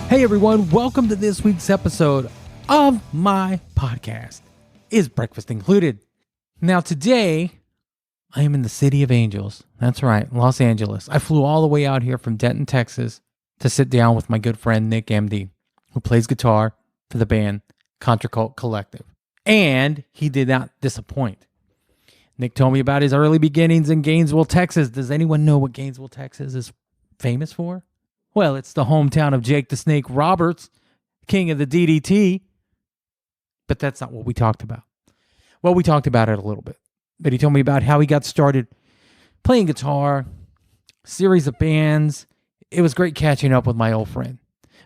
Hey everyone, welcome to this week's episode of my podcast, Is Breakfast Included? Now today, I am in the City of Angels. That's right, Los Angeles. I flew all the way out here from Denton, Texas to sit down with my good friend Nick Emde, who plays guitar for the band Cultprit Collective. And he did not disappoint. Nick told me about his early beginnings in Gainesville, Texas. Does anyone know what Gainesville, Texas is famous for? Well, it's the hometown of Jake the Snake Roberts, king of the DDT. But that's not what we talked about. Well, we talked about it a little bit. But he told me about how he got started playing guitar, series of bands. It was great catching up with my old friend.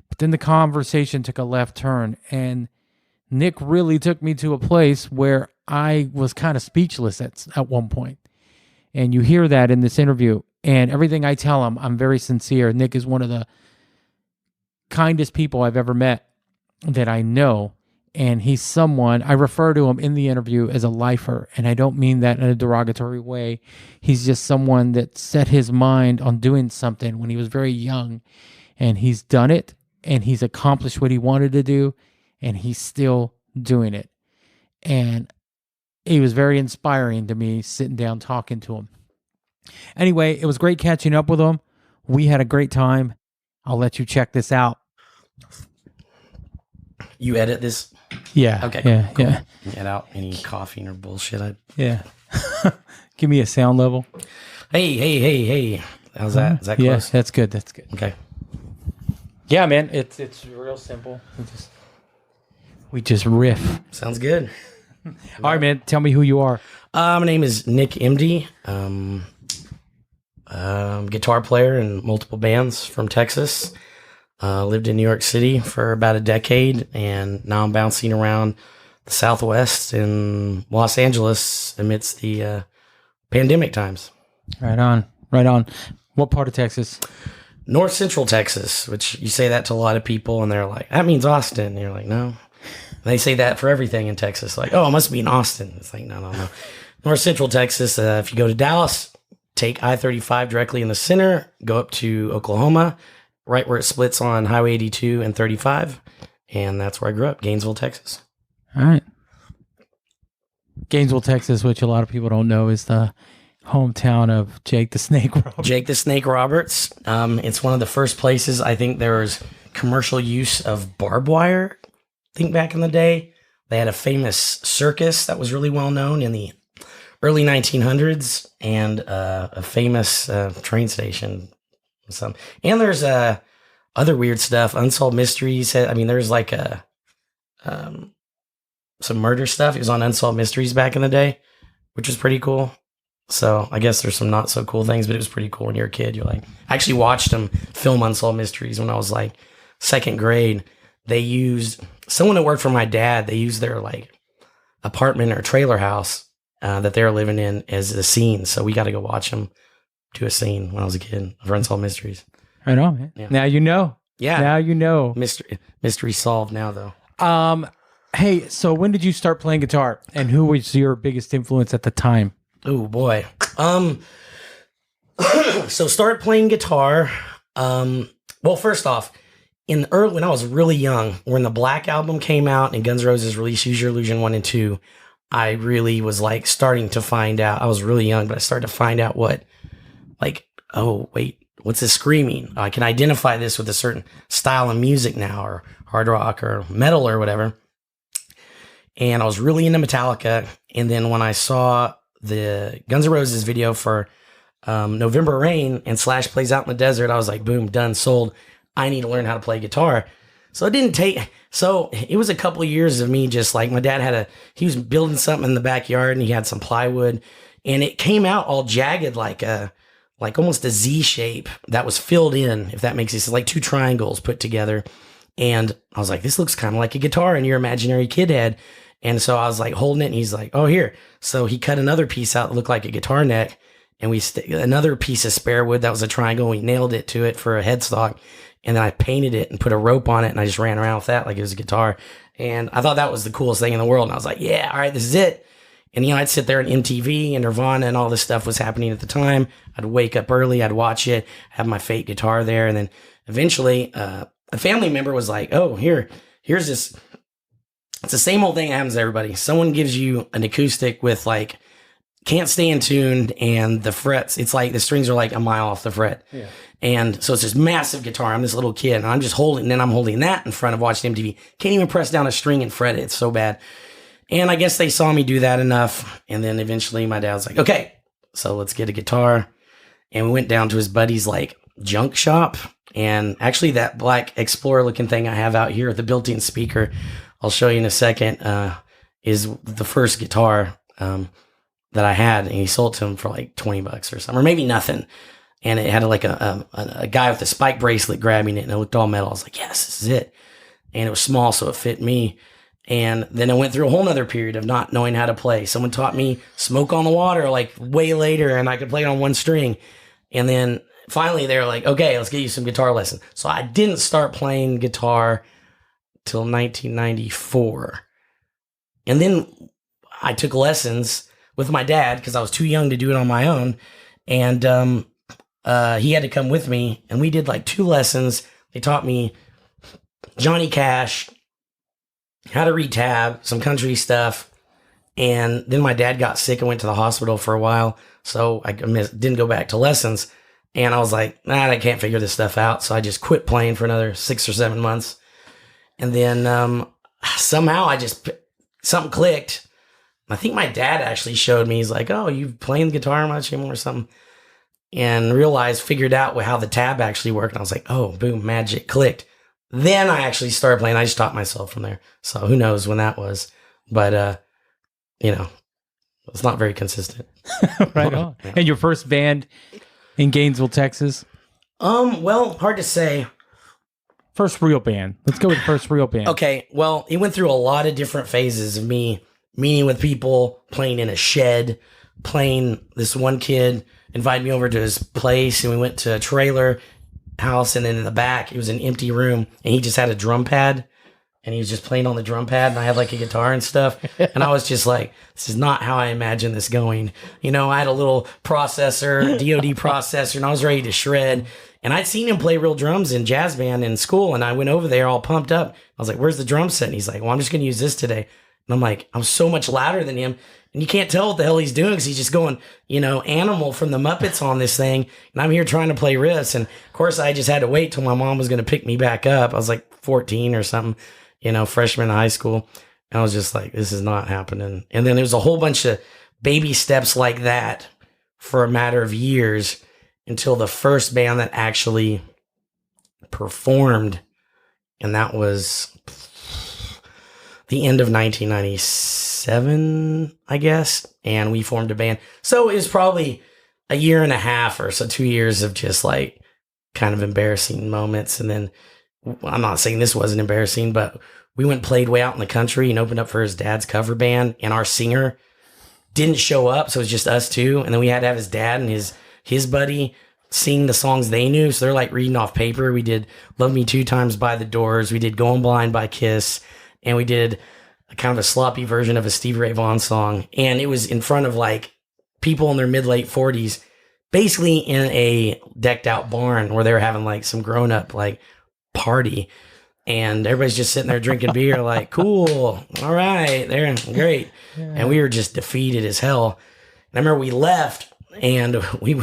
But then the conversation took a left turn, and Nick really took me to a place where I was kind of speechless at one point. And you hear that in this interview. And everything I tell him, I'm very sincere. Nick is one of the kindest people I've ever met that I know. And he's someone, I refer to him in the interview as a lifer. And I don't mean that in a derogatory way. He's just someone that set his mind on doing something when he was very young. And he's done it. And he's accomplished what he wanted to do. And he's still doing it. And he was very inspiring to me sitting down talking to him. Anyway, it was great catching up with him. We had a great time. I'll let you check this out. You edit this? Yeah. Okay. Yeah. Cool. Yeah. Get out any coughing or bullshit. Yeah. Give me a sound level. Hey. How's that? Is that close? Yeah, that's good. That's good. Okay. Yeah, man. It's real simple. We just riff. Sounds good. All right, man. Tell me who you are. My name is Nick Emde. Guitar player in multiple bands from Texas. Lived in New York City for about a decade, and now I'm bouncing around the Southwest in Los Angeles amidst the pandemic times. Right on. What part of Texas? North Central Texas, which you say that to a lot of people, and they're like, that means Austin. And you're like, no. They say that for everything in Texas. Like, oh, it must be in Austin. It's like, no. North Central Texas, if you go to Dallas, take I-35 directly in the center, go up to Oklahoma, right where it splits on Highway 82 and 35. And that's where I grew up, Gainesville, Texas. All right. Gainesville, Texas, which a lot of people don't know, is the hometown of Jake the Snake Roberts. Jake the Snake Roberts. It's one of the first places I think there was commercial use of barbed wire. I think back in the day, they had a famous circus that was really well known in the early 1900s, and a famous train station. And there's other weird stuff, unsolved mysteries. I mean, there's like some murder stuff. It was on Unsolved Mysteries back in the day, which was pretty cool. So I guess there's some not so cool things, but it was pretty cool when you're a kid. You're like, I actually watched them film Unsolved Mysteries when I was like second grade. They used someone that worked for my dad. They used their like apartment or trailer house that they were living in as a scene. So we got to go watch them do a scene when I was a kid of Unsolved Mysteries. Right on, man. Yeah. Now you know. Yeah. Now you know. Mystery solved now, though. Hey, so when did you start playing guitar, and who was your biggest influence at the time? Oh boy. So started playing guitar. Well, first off, when I was really young, when the Black Album came out and Guns N' Roses released Use Your Illusion 1 and 2, I really was like starting to find out. I was really young, but I started to find out what, like, oh, wait, what's this screaming? I can identify this with a certain style of music now, or hard rock or metal or whatever. And I was really into Metallica. And then when I saw the Guns N' Roses video for November Rain and Slash Plays Out in the Desert, I was like, boom, done, sold. I need to learn how to play guitar. So it was a couple of years of me just like, my dad he was building something in the backyard, and he had some plywood, and it came out all jagged, like almost a Z shape that was filled in, if that makes sense, like two triangles put together. And I was like, this looks kind of like a guitar in your imaginary kid head. And so I was like holding it, and he's like, oh, here. So he cut another piece out that looked like a guitar neck, and another piece of spare wood that was a triangle. We nailed it to it for a headstock. And then I painted it and put a rope on it, and I just ran around with that like it was a guitar. And I thought that was the coolest thing in the world. And I was like, yeah, all right, this is it. And, I'd sit there and MTV and Nirvana and all this stuff was happening at the time. I'd wake up early. I'd watch it, have my fake guitar there. And then eventually, a family member was like, oh, here's this. It's the same old thing that happens to everybody. Someone gives you an acoustic with like, can't stay in tune, and the frets, it's like the strings are like a mile off the fret. Yeah. And so it's this massive guitar. I'm this little kid, and I'm just holding, and then I'm holding that in front of watching MTV. Can't even press down a string and fret it. It's so bad. And I guess they saw me do that enough. And then eventually my dad was like, okay, so let's get a guitar. And we went down to his buddy's like junk shop. And actually that black Explorer looking thing I have out here with the built-in speaker, I'll show you in a second, is the first guitar that I had. And he sold it to him for like $20 or something, or maybe nothing. And it had like a guy with a spike bracelet grabbing it, and it looked all metal. I was like, yes, this is it. And it was small, so it fit me. And then I went through a whole nother period of not knowing how to play. Someone taught me Smoke on the Water like way later, and I could play it on one string. And then finally they were like, okay, let's get you some guitar lessons. So I didn't start playing guitar till 1994. And then I took lessons with my dad because I was too young to do it on my own. And he had to come with me, and we did like 2 lessons. They taught me Johnny Cash, how to read tab, some country stuff. And then my dad got sick and went to the hospital for a while. So I didn't go back to lessons. And I was like, I can't figure this stuff out. So I just quit playing for another 6 or 7 months. And then somehow something clicked. I think my dad actually showed me. He's like, oh, you playing the guitar much anymore or something? And figured out how the tab actually worked. And I was like, oh, boom, magic, clicked. Then I actually started playing. I just taught myself from there. So who knows when that was. But, it's not very consistent. Right on. Yeah. And your first band in Gainesville, Texas? Well, hard to say. First real band. Let's go with first real band. Okay. Well, it went through a lot of different phases of me meeting with people, playing in a shed, this one kid invited me over to his place, and we went to a trailer house, and then in the back it was an empty room, and he just had a drum pad, and he was just playing on the drum pad, and I had like a guitar and stuff. And I was just like, this is not how I imagined this going. I had a little processor, DOD processor, and I was ready to shred. And I'd seen him play real drums in jazz band in school, and I went over there all pumped up. I was like, where's the drum set? And he's like, well, I'm just going to use this today. And I'm like, I'm so much louder than him. And you can't tell what the hell he's doing because he's just going, Animal from the Muppets on this thing. And I'm here trying to play riffs. And of course, I just had to wait till my mom was going to pick me back up. I was like 14 or something, freshman in high school. And I was just like, this is not happening. And then there was a whole bunch of baby steps like that for a matter of years until the first band that actually performed. And that was the end of 1997, I guess, and we formed a band. So it was probably a year and a half or so, 2 years of just like kind of embarrassing moments. And then I'm not saying this wasn't embarrassing, but we went and played way out in the country and opened up for his dad's cover band, and our singer didn't show up, so it was just us two. And then we had to have his dad and his buddy sing the songs they knew, so they're like reading off paper. We did Love Me 2 Times by The Doors. We did Going Blind by Kiss. And we did a kind of a sloppy version of a Stevie Ray Vaughan song. And it was in front of like people in their mid-late 40s, basically in a decked out barn where they were having like some grown up like party. And everybody's just sitting there drinking beer like, cool, all right, they're great. Yeah. And we were just defeated as hell. And I remember we left, and we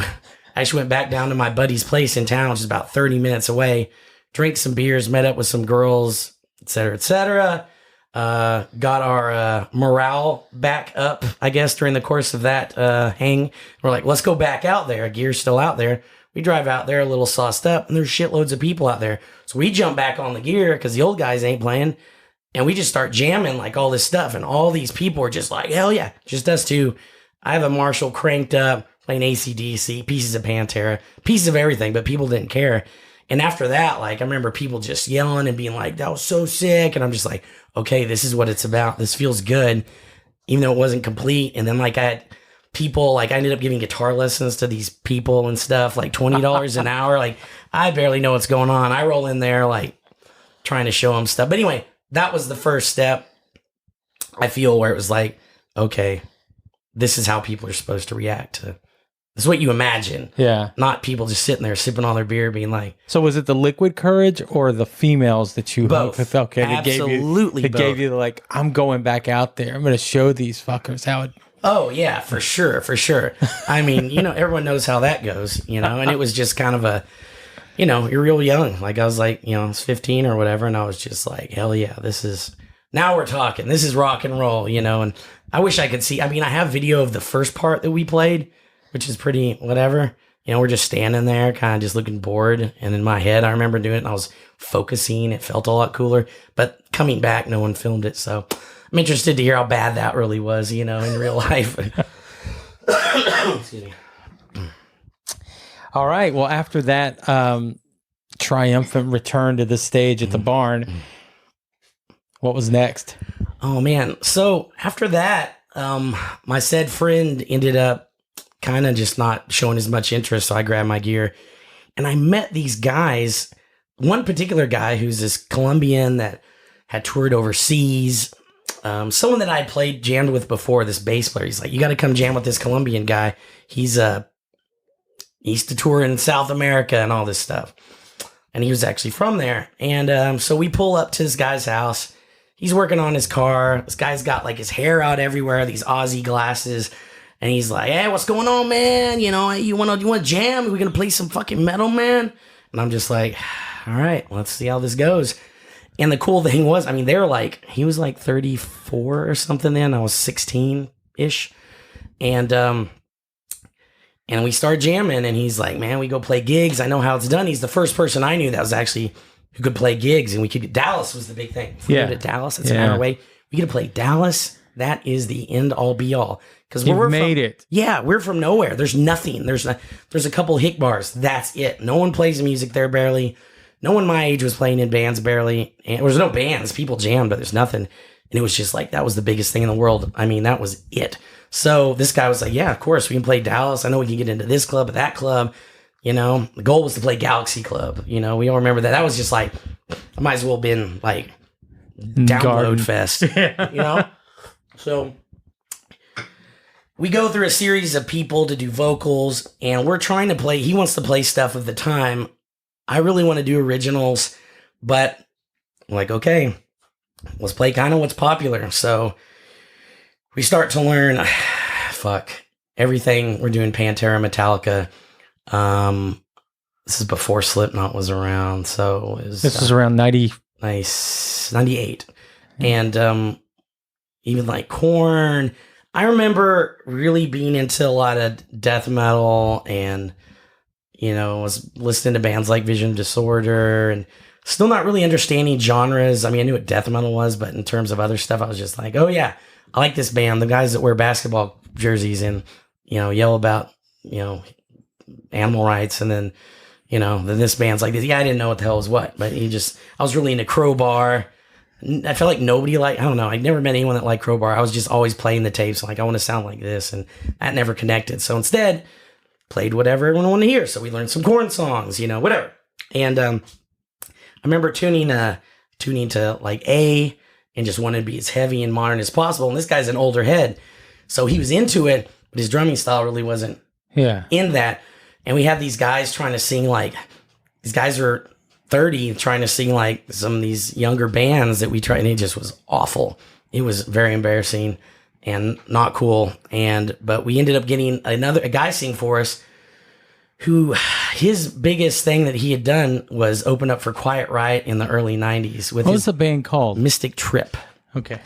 actually went back down to my buddy's place in town, which is about 30 minutes away, drank some beers, met up with some girls, et cetera, et cetera. Got our morale back up, I guess, during the course of that hang. We're like, let's go back out there. Gear's still out there. We drive out there a little sauced up, and there's shitloads of people out there. So we jump back on the gear because the old guys ain't playing, and we just start jamming like all this stuff. And all these people are just like, hell yeah, just us two. I have a Marshall cranked up, playing AC/DC, pieces of Pantera, pieces of everything, but people didn't care. And after that, like, I remember people just yelling and being like, that was so sick. And I'm just like, okay, this is what it's about. This feels good, even though it wasn't complete. And then, like, I had people, like, I ended up giving guitar lessons to these people and stuff, like $20 an hour. Like, I barely know what's going on. I roll in there, like, trying to show them stuff. But anyway, that was the first step, I feel, where it was like, okay, this is how people are supposed to react to It's what you imagine. Yeah. Not people just sitting there sipping on their beer being like... So was it the liquid courage or the females that you Both. hooked with? Okay, Absolutely they both. gave you the, like, I'm going back out there. I'm going to show these fuckers how it... Oh, yeah, for sure. I mean, everyone knows how that goes, and it was just kind of a, you're real young. Like, I was like, I was 15 or whatever, and I was just like, hell yeah, now we're talking. This is rock and roll, and I wish I could see. I mean, I have video of the first part that we played, which is pretty whatever. We're just standing there, kind of just looking bored. And in my head, I remember doing it, and I was focusing. It felt a lot cooler. But coming back, no one filmed it, so I'm interested to hear how bad that really was, in real life. Excuse me. All right. Well, after that triumphant return to the stage at the barn, what was next? Oh, man. So after that, my said friend ended up kind of just not showing as much interest, so I grabbed my gear. And I met these guys, one particular guy who's this Colombian that had toured overseas. Someone that I played jammed with before, this bass player. He's like, you got to come jam with this Colombian guy. He used to tour in South America and all this stuff. And he was actually from there. And so we pull up to this guy's house. He's working on his car. This guy's got like his hair out everywhere, these Aussie glasses. And he's like, hey, what's going on, man? You want to jam? Are we going to play some fucking metal, man? And I'm just like, all right, let's see how this goes. And the cool thing was, I mean, he was like 34 or something then. I was 16-ish. And we start jamming, and he's like, man, we go play gigs. I know how it's done. He's the first person I knew that was actually who could play gigs, and Dallas was the big thing. If we go to Dallas, it's an hour away. We get to play Dallas. That is the end all be all. Because we're made it. Yeah, we're from nowhere. There's nothing. There's a couple hick bars. That's it. No one plays music there barely. No one my age was playing in bands barely. And there was no bands. People jammed, but there's nothing. And it was just like, that was the biggest thing in the world. I mean, that was it. So this guy was like, yeah, of course, we can play Dallas. I know we can get into this club or that club. The goal was to play Galaxy Club. We all remember that. That was just like, I might as well have been like download fest, So we go through a series of people to do vocals, and we're trying to play. He wants to play stuff of the time. I really want to do originals, but I'm like, okay, let's play kind of what's popular. So we start to learn, everything. We're doing Pantera, Metallica. This is before Slipknot was around. So this was around 98. And even like Korn. I remember really being into a lot of death metal, and was listening to bands like Vision Disorder, and still not really understanding genres. I mean, I knew what death metal was, but in terms of other stuff, I was just like, oh yeah, I like this band. The guys that wear basketball jerseys and yell about animal rights, and then then this band's like this. Yeah, I didn't know what the hell was what, but I was really into Crowbar. I felt like nobody I don't know. I'd never met anyone that liked Crowbar. I was just always playing the tapes. Like, I want to sound like this. And that never connected. So instead, played whatever everyone wanted to hear. So we learned some Korn songs, whatever. And I remember tuning to like A and just wanted to be as heavy and modern as possible. And this guy's an older head. So he was into it, but his drumming style really wasn't in that. And we had these guys trying to sing these guys were 30 trying to sing like some of these younger bands that we tried, and it just was awful. It was very embarrassing and not cool. But we ended up getting a guy sing for us who his biggest thing that he had done was open up for Quiet Riot in the early 90s with what was the band called? Mystic Trip. Okay.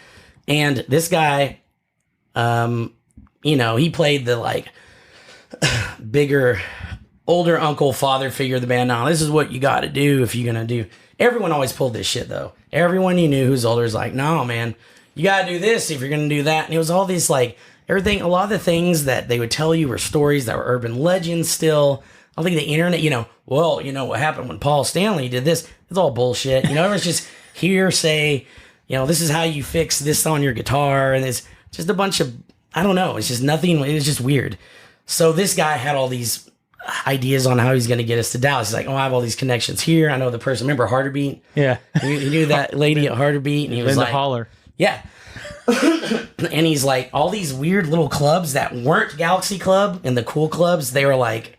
And this guy, he played the bigger older uncle, father figure of the band. Now, this is what you got to do if you're going to do. Everyone always pulled this shit, though. Everyone you knew who's older is like, no, man, you got to do this if you're going to do that. And it was all these, everything, a lot of the things that they would tell you were stories that were urban legends still. I think the internet, what happened when Paul Stanley did this? It's all bullshit. It was just hearsay. This is how you fix this on your guitar. And it's just a bunch of, I don't know. It's just nothing. It was just weird. So this guy had all these ideas on how he's going to get us to Dallas. He's like, I have all these connections here. I know the person. Remember Harder Beat? Yeah. He knew that lady at Harder Beat, and he was like, Holler. Yeah. And he's like, all these weird little clubs that weren't Galaxy Club and the cool clubs, they were like,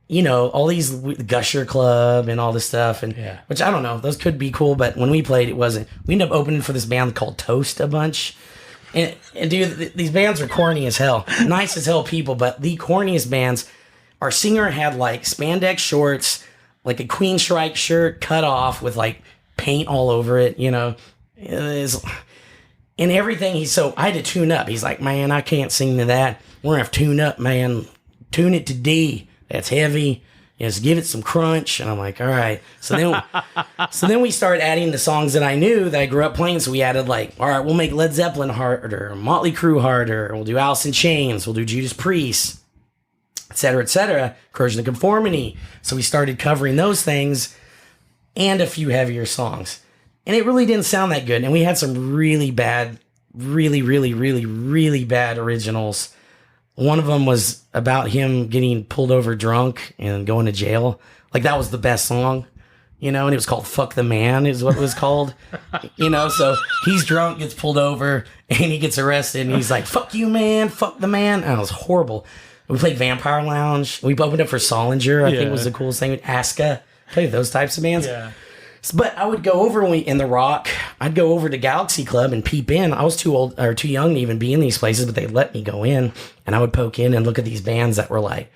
you know, all these Gusher Club and all this stuff. And which I don't know, those could be cool, but when we played, it wasn't. We ended up opening for this band called Toast a bunch. And dude, these bands are corny as hell. Nice as hell people, but the corniest bands. Our singer had like spandex shorts, like a Queen Strike shirt cut off with like paint all over it, you know. And everything, so I had to tune up. He's like, man, I can't sing to that. We're going to have to tune up, man. Tune it to D. That's heavy. Just give it some crunch. And I'm like, all right. So then we started adding the songs that I knew that I grew up playing. So we added like, all right, we'll make Led Zeppelin harder, Motley Crue harder. We'll do Alice in Chains. We'll do Judas Priest, et cetera, Corrosion of Conformity. So we started covering those things and a few heavier songs. And it really didn't sound that good. And we had some really bad, really bad originals. One of them was about him getting pulled over drunk and going to jail. Like, that was the best song, you know, and it was called Fuck the Man is what it was called. You know, so he's drunk, gets pulled over, and he gets arrested, and he's like, fuck you, man, fuck the man. And it was horrible. We played Vampire Lounge. We opened up for Solinger, I think was the coolest thing. Aska, played those types of bands. Yeah. But I would go over in the Rock. I'd go over to Galaxy Club and peep in. I was too young to even be in these places, but they let me go in. And I would poke in and look at these bands that were like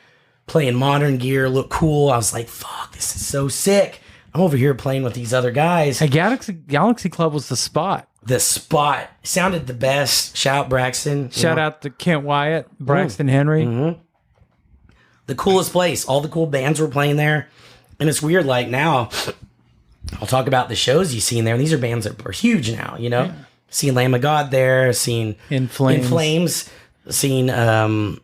playing modern gear, look cool. I was like, fuck, this is so sick. I'm over here playing with these other guys. Hey, Galaxy Club was the spot. The spot sounded the best. Shout out Braxton. Shout out to Kent Wyatt, Braxton Henry. Mm-hmm. The coolest place. All the cool bands were playing there. And it's weird, like now, I'll talk about the shows you've seen there. And these are bands that are huge now, you know? Yeah. Seen Lamb of God there, seen In Flames, seen so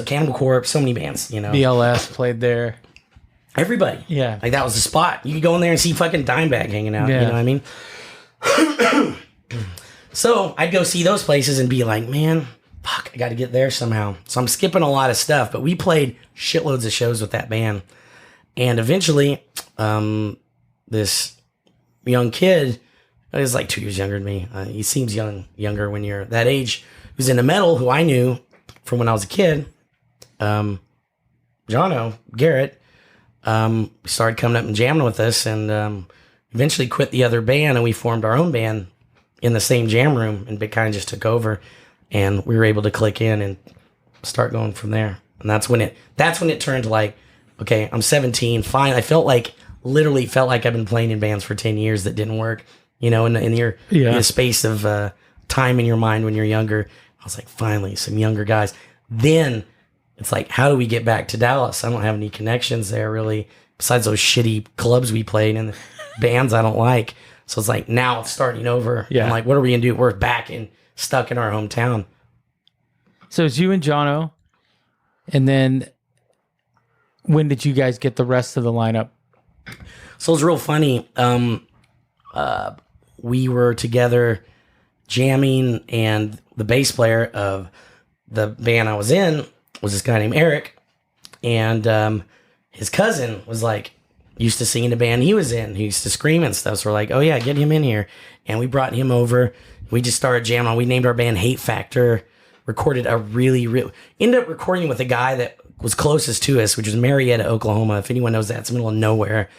Cannibal Corpse, so many bands, you know? BLS played there. Everybody. Yeah. Like, that was the spot. You could go in there and see fucking Dimebag hanging out, you know what I mean? So I'd go see those places and be like, man, fuck, I got to get there somehow. So I'm skipping a lot of stuff, but we played shitloads of shows with that band. And eventually, this young kid, he's like 2 years younger than me. He seems younger when you're that age, who's into metal, who I knew from when I was a kid. Jono, Garrett, started coming up and jamming with us, and eventually quit the other band, and we formed our own band in the same jam room, and it kind of just took over, and we were able to click in and start going from there. And that's when it turned to like, okay, I'm 17. Fine. Literally felt like I've been playing in bands for 10 years that didn't work, you know, in the space of time in your mind when you're younger. I was like, finally, some younger guys. Then it's like, how do we get back to Dallas? I don't have any connections there really, besides those shitty clubs we played and the bands I don't like. So it's like, now it's starting over. Yeah. I'm like, what are we going to do? We're back and stuck in our hometown. So it's you and Jono. And then when did you guys get the rest of the lineup? So it was real funny. We were together jamming, and the bass player of the band I was in was this guy named Eric, and his cousin was like, used to sing in the band he was in. He used to scream and stuff. So we're like, oh yeah, get him in here. And we brought him over. We just started jamming on. We named our band Hate Factor. Recorded ended up recording with a guy that was closest to us, which was Marietta, Oklahoma. If anyone knows that, it's the middle of nowhere.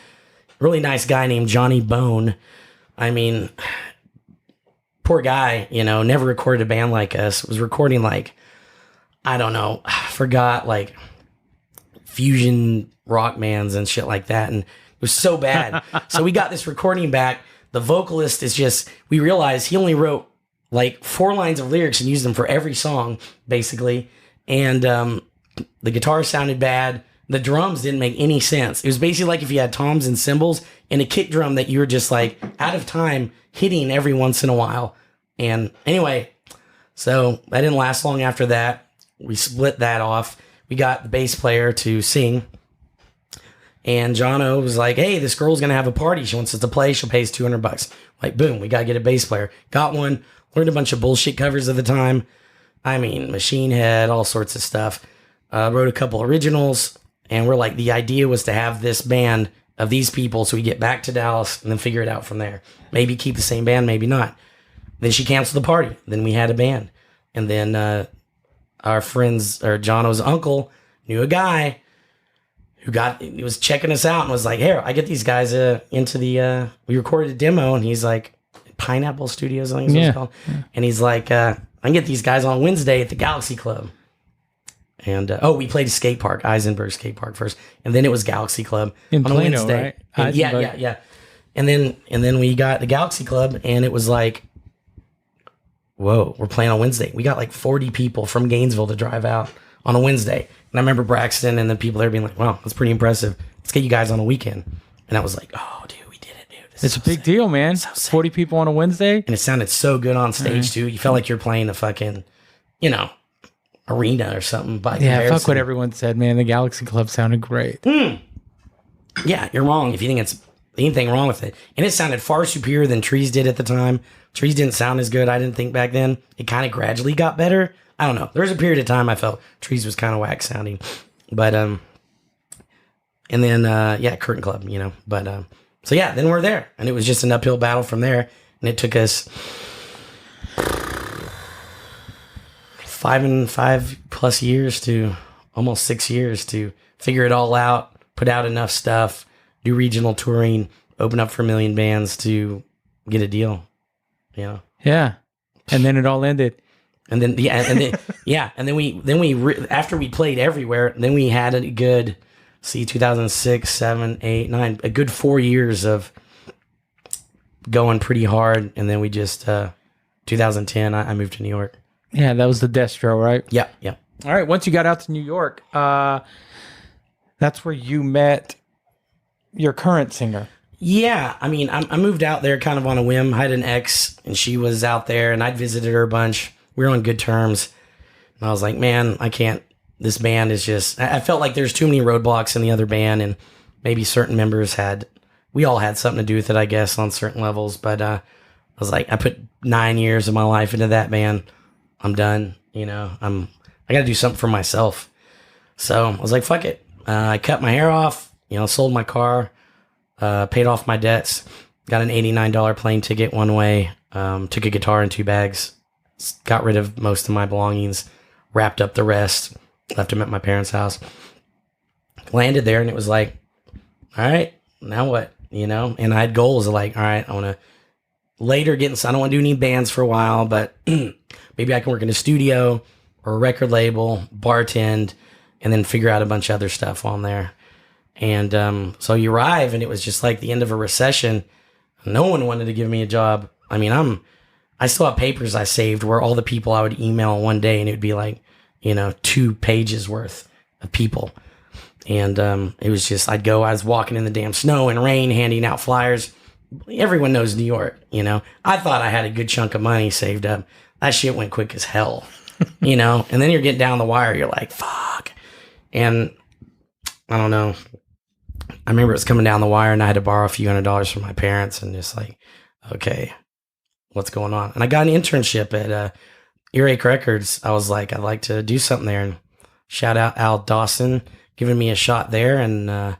Really nice guy named Johnny Bone. I mean, poor guy, you know, never recorded a band like us. Was recording like, I don't know, I forgot, like fusion rock bands and shit like that. And it was so bad. So we got this recording back. The vocalist is just, we realized he only wrote like 4 lines of lyrics and used them for every song, basically. And the guitar sounded bad. The drums didn't make any sense. It was basically like if you had toms and cymbals and a kick drum that you were just like out of time hitting every once in a while. And anyway, so that didn't last long after that. We split that off. We got the bass player to sing. And Jono was like, hey, this girl's going to have a party. She wants us to play. She'll pay us $200. Like, boom, we got to get a bass player. Got one. Learned a bunch of bullshit covers at the time. I mean, Machine Head, all sorts of stuff. Wrote a couple originals. And we're like, the idea was to have this band of these people so we get back to Dallas and then figure it out from there. Maybe keep the same band, maybe not. Then she canceled the party. Then we had a band. And then our friends, or Jono's uncle, knew a guy who was checking us out and was like, "Here, I get these guys into the." We recorded a demo, and he's like, Pineapple Studios, I think is what it's called. Yeah. And he's like, "I can get these guys on Wednesday at the Galaxy Club." And we played skate park, Eisenberg Skate Park first, and then it was Galaxy Club in on Plano, a Wednesday. right? And yeah. And then we got the Galaxy Club, and it was like, whoa, we're playing on Wednesday. We got like 40 people from Gainesville to drive out on a Wednesday. And I remember Braxton and the people there being like, wow, that's pretty impressive. Let's get you guys on a weekend. And I was like, oh, dude, we did it, dude. It's a big deal, man. So 40 people on a Wednesday. And it sounded so good on stage, too. You felt like you're playing the fucking, arena or something. By comparison. Fuck what everyone said, man. The Galaxy Club sounded great. Yeah, you're wrong if you think it's anything wrong with it. And it sounded far superior than Trees did at the time. Trees didn't sound as good, I didn't think, back then. It kind of gradually got better. I don't know. There was a period of time I felt Trees was kind of whack sounding. But, and then, Curtain Club, But, so yeah, then we're there. And it was just an uphill battle from there. And it took us 5+ years to almost 6 years to figure it all out, put out enough stuff, do regional touring, open up for a million bands to get a deal. Yeah. And then it all ended. And then after we played everywhere, then we had a good 2006, 7, 8, 9, a good 4 years of going pretty hard. And then we just 2010 I moved to New York. Yeah, that was the Destro, right? Yeah. All right, once you got out to New York, that's where you met your current singer. Yeah, I mean, I moved out there kind of on a whim. I had an ex, and she was out there, and I'd visited her a bunch. We were on good terms. And I was like, man, I can't. This band is just... I felt like there's too many roadblocks in the other band, and maybe certain members we all had something to do with it, I guess, on certain levels. But I was like, I put 9 years of my life into that band. I'm done. I got to do something for myself. So I was like, fuck it. I cut my hair off, sold my car, paid off my debts, got an $89 plane ticket one way, took a guitar and 2 bags, got rid of most of my belongings, wrapped up the rest, left them at my parents' house, landed there, and it was like, all right, now what? And I had goals of like, all right, I want to later I don't want to do any bands for a while, but maybe I can work in a studio or a record label, bartend, and then figure out a bunch of other stuff while I'm there. And so you arrive, and it was just like the end of a recession. No one wanted to give me a job. I mean, I still have papers I saved where all the people I would email one day, and it would be like, 2 pages worth of people. And it was just, I was walking in the damn snow and rain, handing out flyers. Everyone knows New York, I thought I had a good chunk of money saved up. That shit went quick as hell, and then you're getting down the wire. You're like, fuck. And I don't know. I remember it was coming down the wire, and I had to borrow a few $100s from my parents, and just like, okay, what's going on? And I got an internship at Earache Records. I was like, I'd like to do something there. And shout out Al Dawson giving me a shot there. And I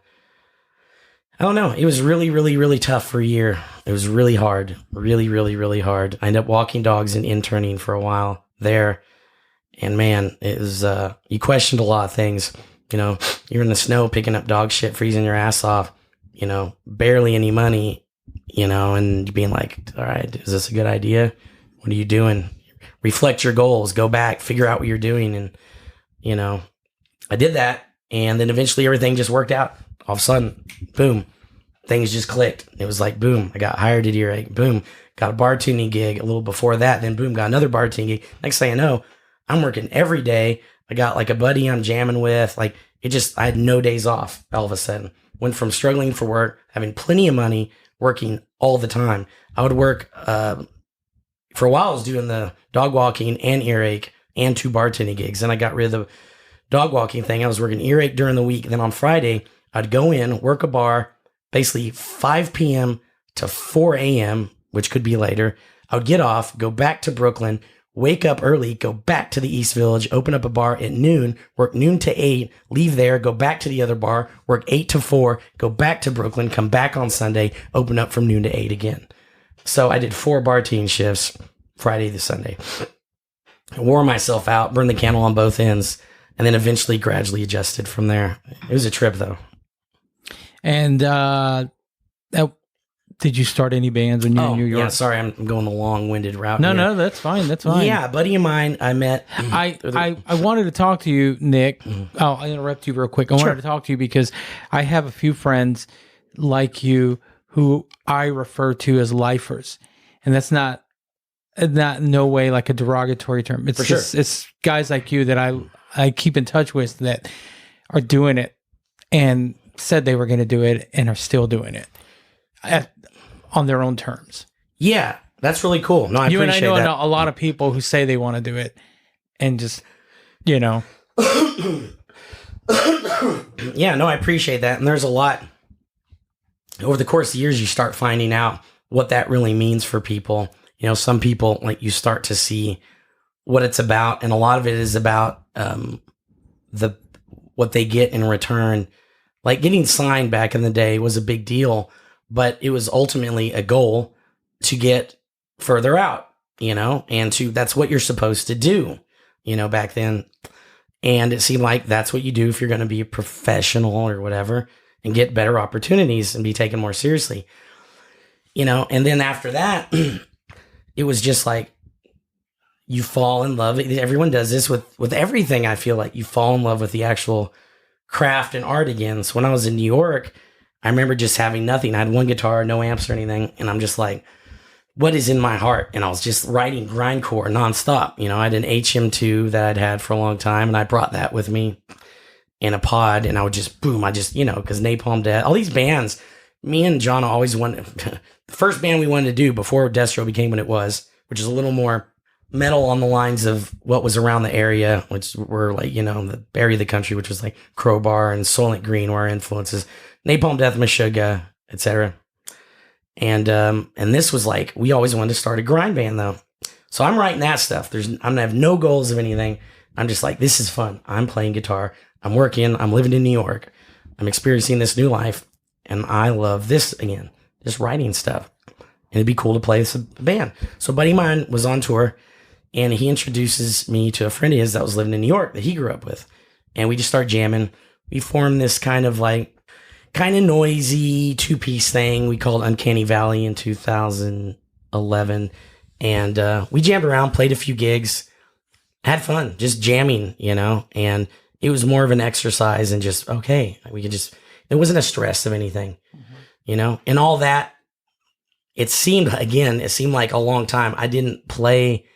don't know. It was really, really, really tough for a year. It was really hard. Really, really, really hard. I ended up walking dogs and interning for a while there. And man, it was, you questioned a lot of things. You're in the snow picking up dog shit, freezing your ass off, barely any money, and being like, all right, is this a good idea? What are you doing? Reflect your goals, go back, figure out what you're doing. And, I did that. And then eventually everything just worked out. All of a sudden, boom, things just clicked. It was like, boom, I got hired at Earache. Boom, got a bartending gig a little before that. Then boom, got another bartending gig. Next thing I know, I'm working every day. I got like a buddy I'm jamming with. Like I had no days off all of a sudden. Went from struggling for work, having plenty of money, working all the time. I would work, for a while I was doing the dog walking and Earache and 2 bartending gigs. Then I got rid of the dog walking thing. I was working Earache during the week. Then on Friday, I'd go in, work a bar, basically 5 p.m. to 4 a.m., which could be later. I would get off, go back to Brooklyn, wake up early, go back to the East Village, open up a bar at noon, work noon to 8, leave there, go back to the other bar, work 8 to 4, go back to Brooklyn, come back on Sunday, open up from noon to 8 again. So I did 4 bartending shifts Friday to Sunday. I wore myself out, burned the candle on both ends, and then eventually gradually adjusted from there. It was a trip, though. And did you start any bands when you were in New York? Yeah, sorry, I'm going the long-winded route. No, that's fine. That's fine. Yeah, a buddy of mine I met. I wanted to talk to you, Nick. I'll interrupt you real quick. I wanted to talk to you because I have a few friends like you who I refer to as lifers, and that's not no way like a derogatory term. It's just it's guys like you that I keep in touch with that are doing it and said they were going to do it and are still doing it on their own terms. Yeah, that's really cool. No, I appreciate that. You and I know a lot of people who say they want to do it and just, Yeah, no, I appreciate that. And there's a lot over the course of years, you start finding out what that really means for people. Some people, like, you start to see what it's about. And a lot of it is about what they get in return. Like, getting signed back in the day was a big deal, but it was ultimately a goal to get further out, and that's what you're supposed to do, back then. And it seemed like that's what you do if you're going to be a professional or whatever and get better opportunities and be taken more seriously, and then after that, it was just like, you fall in love. Everyone does this with everything. I feel like you fall in love with the actual craft and art again. So when I was in New York, I remember just having nothing. I had one guitar, no amps or anything. And I'm just like, what is in my heart? And I was just writing grindcore nonstop. I had an HM2 that I'd had for a long time, and I brought that with me in a pod, and I would just, because Napalm Death, all these bands, me and John always wanted, the first band we wanted to do before Destro became what it was, which is a little more metal on the lines of what was around the area, which were like, the area of the country, which was like Crowbar and Soylent Green were our influences, Napalm Death, Meshuggah, etc. And this was like, we always wanted to start a grind band though. So I'm writing that stuff. I'm gonna have no goals of anything. I'm just like, this is fun. I'm playing guitar. I'm working. I'm living in New York. I'm experiencing this new life. And I love this again, just writing stuff. And it'd be cool to play with a band. So a buddy of mine was on tour, and he introduces me to a friend of his that was living in New York that he grew up with. And we just started jamming. We formed this kind of noisy 2-piece thing we called Uncanny Valley in 2011. And we jammed around, played a few gigs, had fun, just jamming, and it was more of an exercise and just, okay, it wasn't a stress of anything, and all that. It seemed like a long time. I didn't play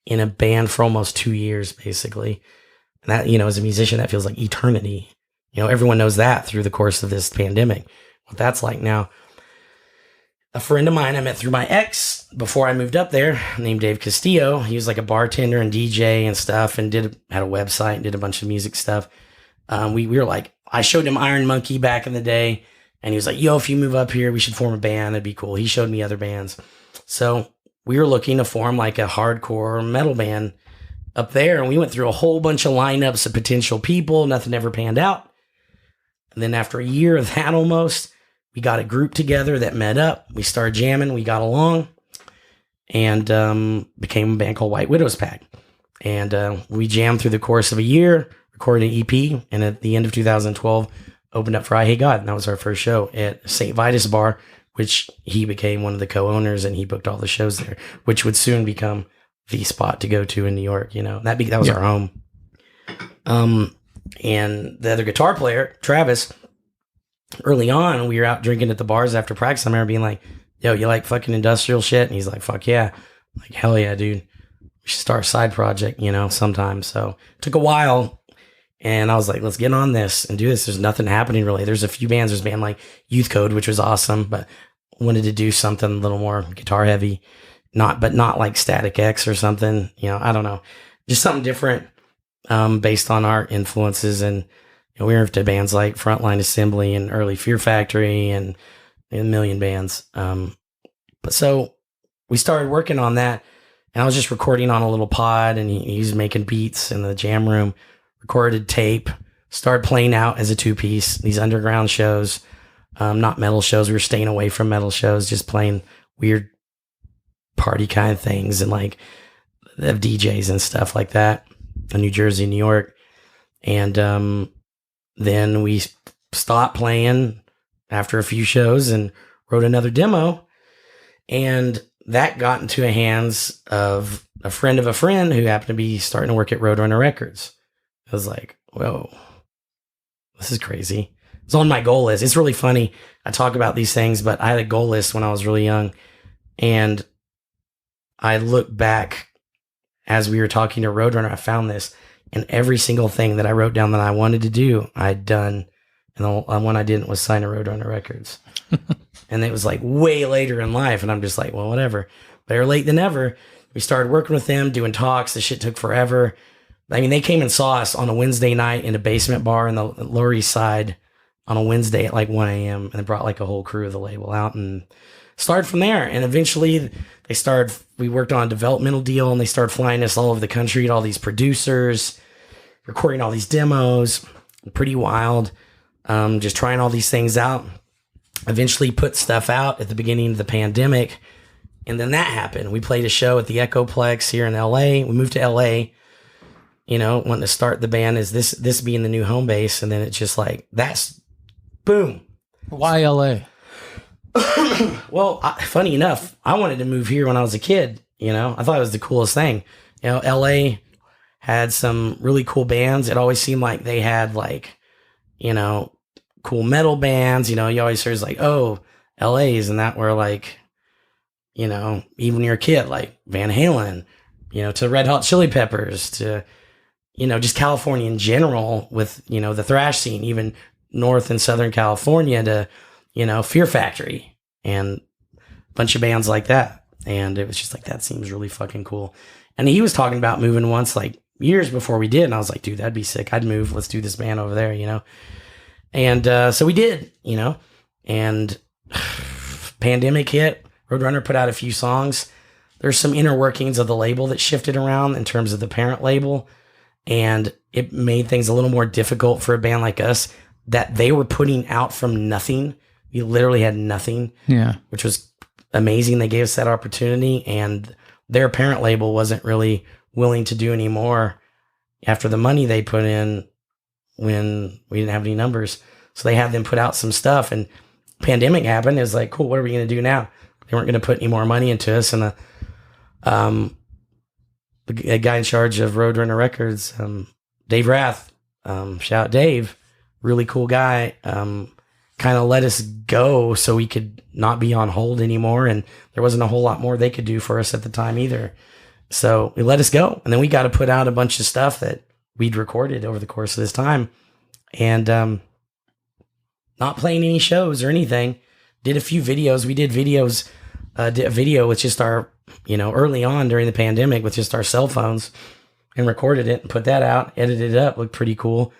in a band for almost 2 years, basically. And that, as a musician, that feels like eternity. Everyone knows that through the course of this pandemic, what that's like now. A friend of mine I met through my ex before I moved up there, named Dave Castillo. He was like a bartender and DJ and stuff, and had a website and did a bunch of music stuff. We were like, I showed him Iron Monkey back in the day, and he was like, yo, if you move up here, we should form a band. That'd be cool. He showed me other bands. So we were looking to form like a hardcore metal band up there, and we went through a whole bunch of lineups of potential people. Nothing ever panned out. And then after a year of that almost, we got a group together that met up. We started jamming. We got along, and became a band called White Widow's Pack. And we jammed through the course of a year, recorded an EP, and at the end of 2012, opened up for I Hate God. And that was our first show at St. Vitus Bar, which he became one of the co-owners, and he booked all the shows there, which would soon become the spot to go to in New York. That was our home. And the other guitar player, Travis, early on, we were out drinking at the bars after practice. I remember being like, yo, you like fucking industrial shit? And he's like, fuck yeah. I'm like, hell yeah, dude. We should start a side project, sometime. So it took a while. And I was like, let's get on this and do this. There's nothing happening really. There's a few bands. There's a band like Youth Code, which was awesome, but wanted to do something a little more guitar heavy. Not like Static X or something. I don't know. Just something different. Based on our influences, and we were into bands like Frontline Assembly and early Fear Factory and a million bands. But so we started working on that, And I was just recording on a little pod, and he was making beats in the jam room, recorded tape, started playing out as a 2-piece, these underground shows, not metal shows. We were staying away from metal shows, just playing weird party kind of things, and like they have DJs and stuff like that in New Jersey, New York. And then we stopped playing after a few shows and wrote another demo. And that got into the hands of a friend who happened to be starting to work at Roadrunner Records. I was like, whoa, this is crazy. It's on my goal list. It's really funny. I talk about these things, but I had a goal list when I was really young. And I look back as we were talking to Roadrunner, I found this, and every single thing that I wrote down that I wanted to do, I'd done. And the one I didn't was sign to Roadrunner Records. And it was like way later in life. And I'm just like, well, whatever. Better late than never. We started working with them, doing talks. The shit took forever. I mean, they came and saw us on a Wednesday night in a basement bar in the Lower East Side on a Wednesday at like 1 a.m. And they brought like a whole crew of the label out and started from there. And eventually we worked on a developmental deal, and they started flying us all over the country to all these producers, recording all these demos. Pretty wild. Just trying all these things out. Eventually put stuff out at the beginning of the pandemic. And then that happened. We played a show at the Echoplex here in LA. We moved to LA, wanting to start the band as this being the new home base. And then it's just like, that's boom. Why LA? Well, funny enough, I wanted to move here when I was a kid. I thought it was the coolest thing. LA had some really cool bands. It always seemed like they had like, cool metal bands. You always hear like, oh, LA, isn't that where like, even when you're a kid, like Van Halen, to Red Hot Chili Peppers, to, just California in general with, the thrash scene, even North and Southern California to, Fear Factory and a bunch of bands like that. And it was just like, that seems really fucking cool. And he was talking about moving once, like years before we did. And I was like, dude, that'd be sick. I'd move. Let's do this band over there, And so we did, and pandemic hit. Roadrunner put out a few songs. There's some inner workings of the label that shifted around in terms of the parent label. And it made things a little more difficult for a band like us that they were putting out from nothing. We literally had nothing, which was amazing. They gave us that opportunity, and their parent label wasn't really willing to do any more after the money they put in when we didn't have any numbers. So they had them put out some stuff, and pandemic happened. It was like, cool, what are we going to do now? They weren't going to put any more money into us. And the guy in charge of Roadrunner Records, Dave Rath, shout out Dave, really cool guy, kind of let us go so we could not be on hold anymore. And there wasn't a whole lot more they could do for us at the time either. So we let us go. And then we got to put out a bunch of stuff that we'd recorded over the course of this time, and not playing any shows or anything. Did a few videos. We did videos, did a video with just our, early on during the pandemic with just our cell phones, and recorded it and put that out, edited it up, looked pretty cool,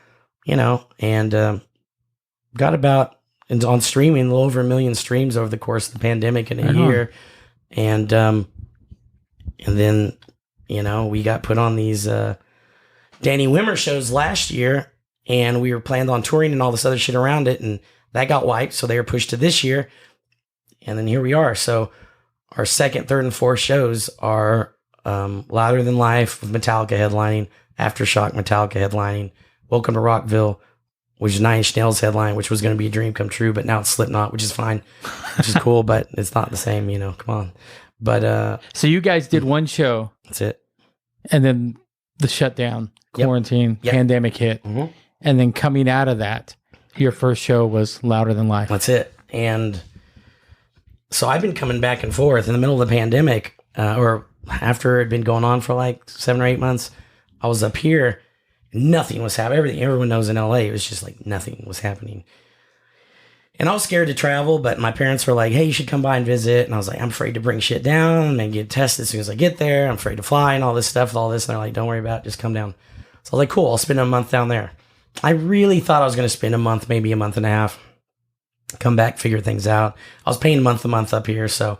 and got about, and on streaming, a little over 1 million streams over the course of the pandemic in a year. And then, we got put on these Danny Wimmer shows last year, and we were planned on touring and all this other shit around it, and that got wiped, so they were pushed to this year, and then here we are. So our second, third, and fourth shows are Louder Than Life with Metallica headlining, Aftershock Metallica headlining, Welcome to Rockville, which is 9 Inch Nails headline, which was going to be a dream come true, but now it's Slipknot, which is fine, which is cool, but it's not the same, come on. But so you guys did one show. That's it. And then the shutdown, quarantine, pandemic hit. Mm-hmm. And then coming out of that, your first show was Louder Than Life. That's it. And so I've been coming back and forth in the middle of the pandemic, or after it had been going on for like 7 or 8 months. I was up here. Nothing was happening. Everyone knows in LA, it was just like nothing was happening. And I was scared to travel, but my parents were like, hey, you should come by and visit. And I was like, I'm afraid to bring shit down and get tested as soon as I get there. I'm afraid to fly and all this stuff, all this. And they're like, don't worry about it. Just come down. So I was like, cool, I'll spend a month down there. I really thought I was going to spend a month, maybe a month and a half, come back, figure things out. I was paying month to month up here. So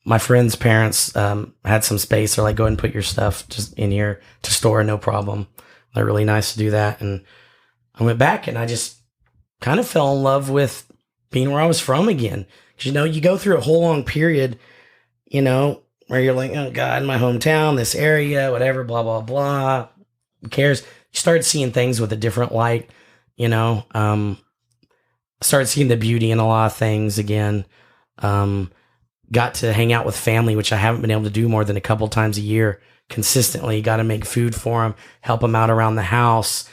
my friend's parents had some space. They're like, go ahead and put your stuff just in here to store, no problem. They're really nice to do that. And I went back and I just kind of fell in love with being where I was from again. 'Cause, you go through a whole long period, where you're like, oh God, my hometown, this area, whatever, blah, blah, blah. Who cares? You started seeing things with a different light, started seeing the beauty in a lot of things again. Got to hang out with family, which I haven't been able to do more than a couple times a year consistently. Got to make food for them, help them out around the house.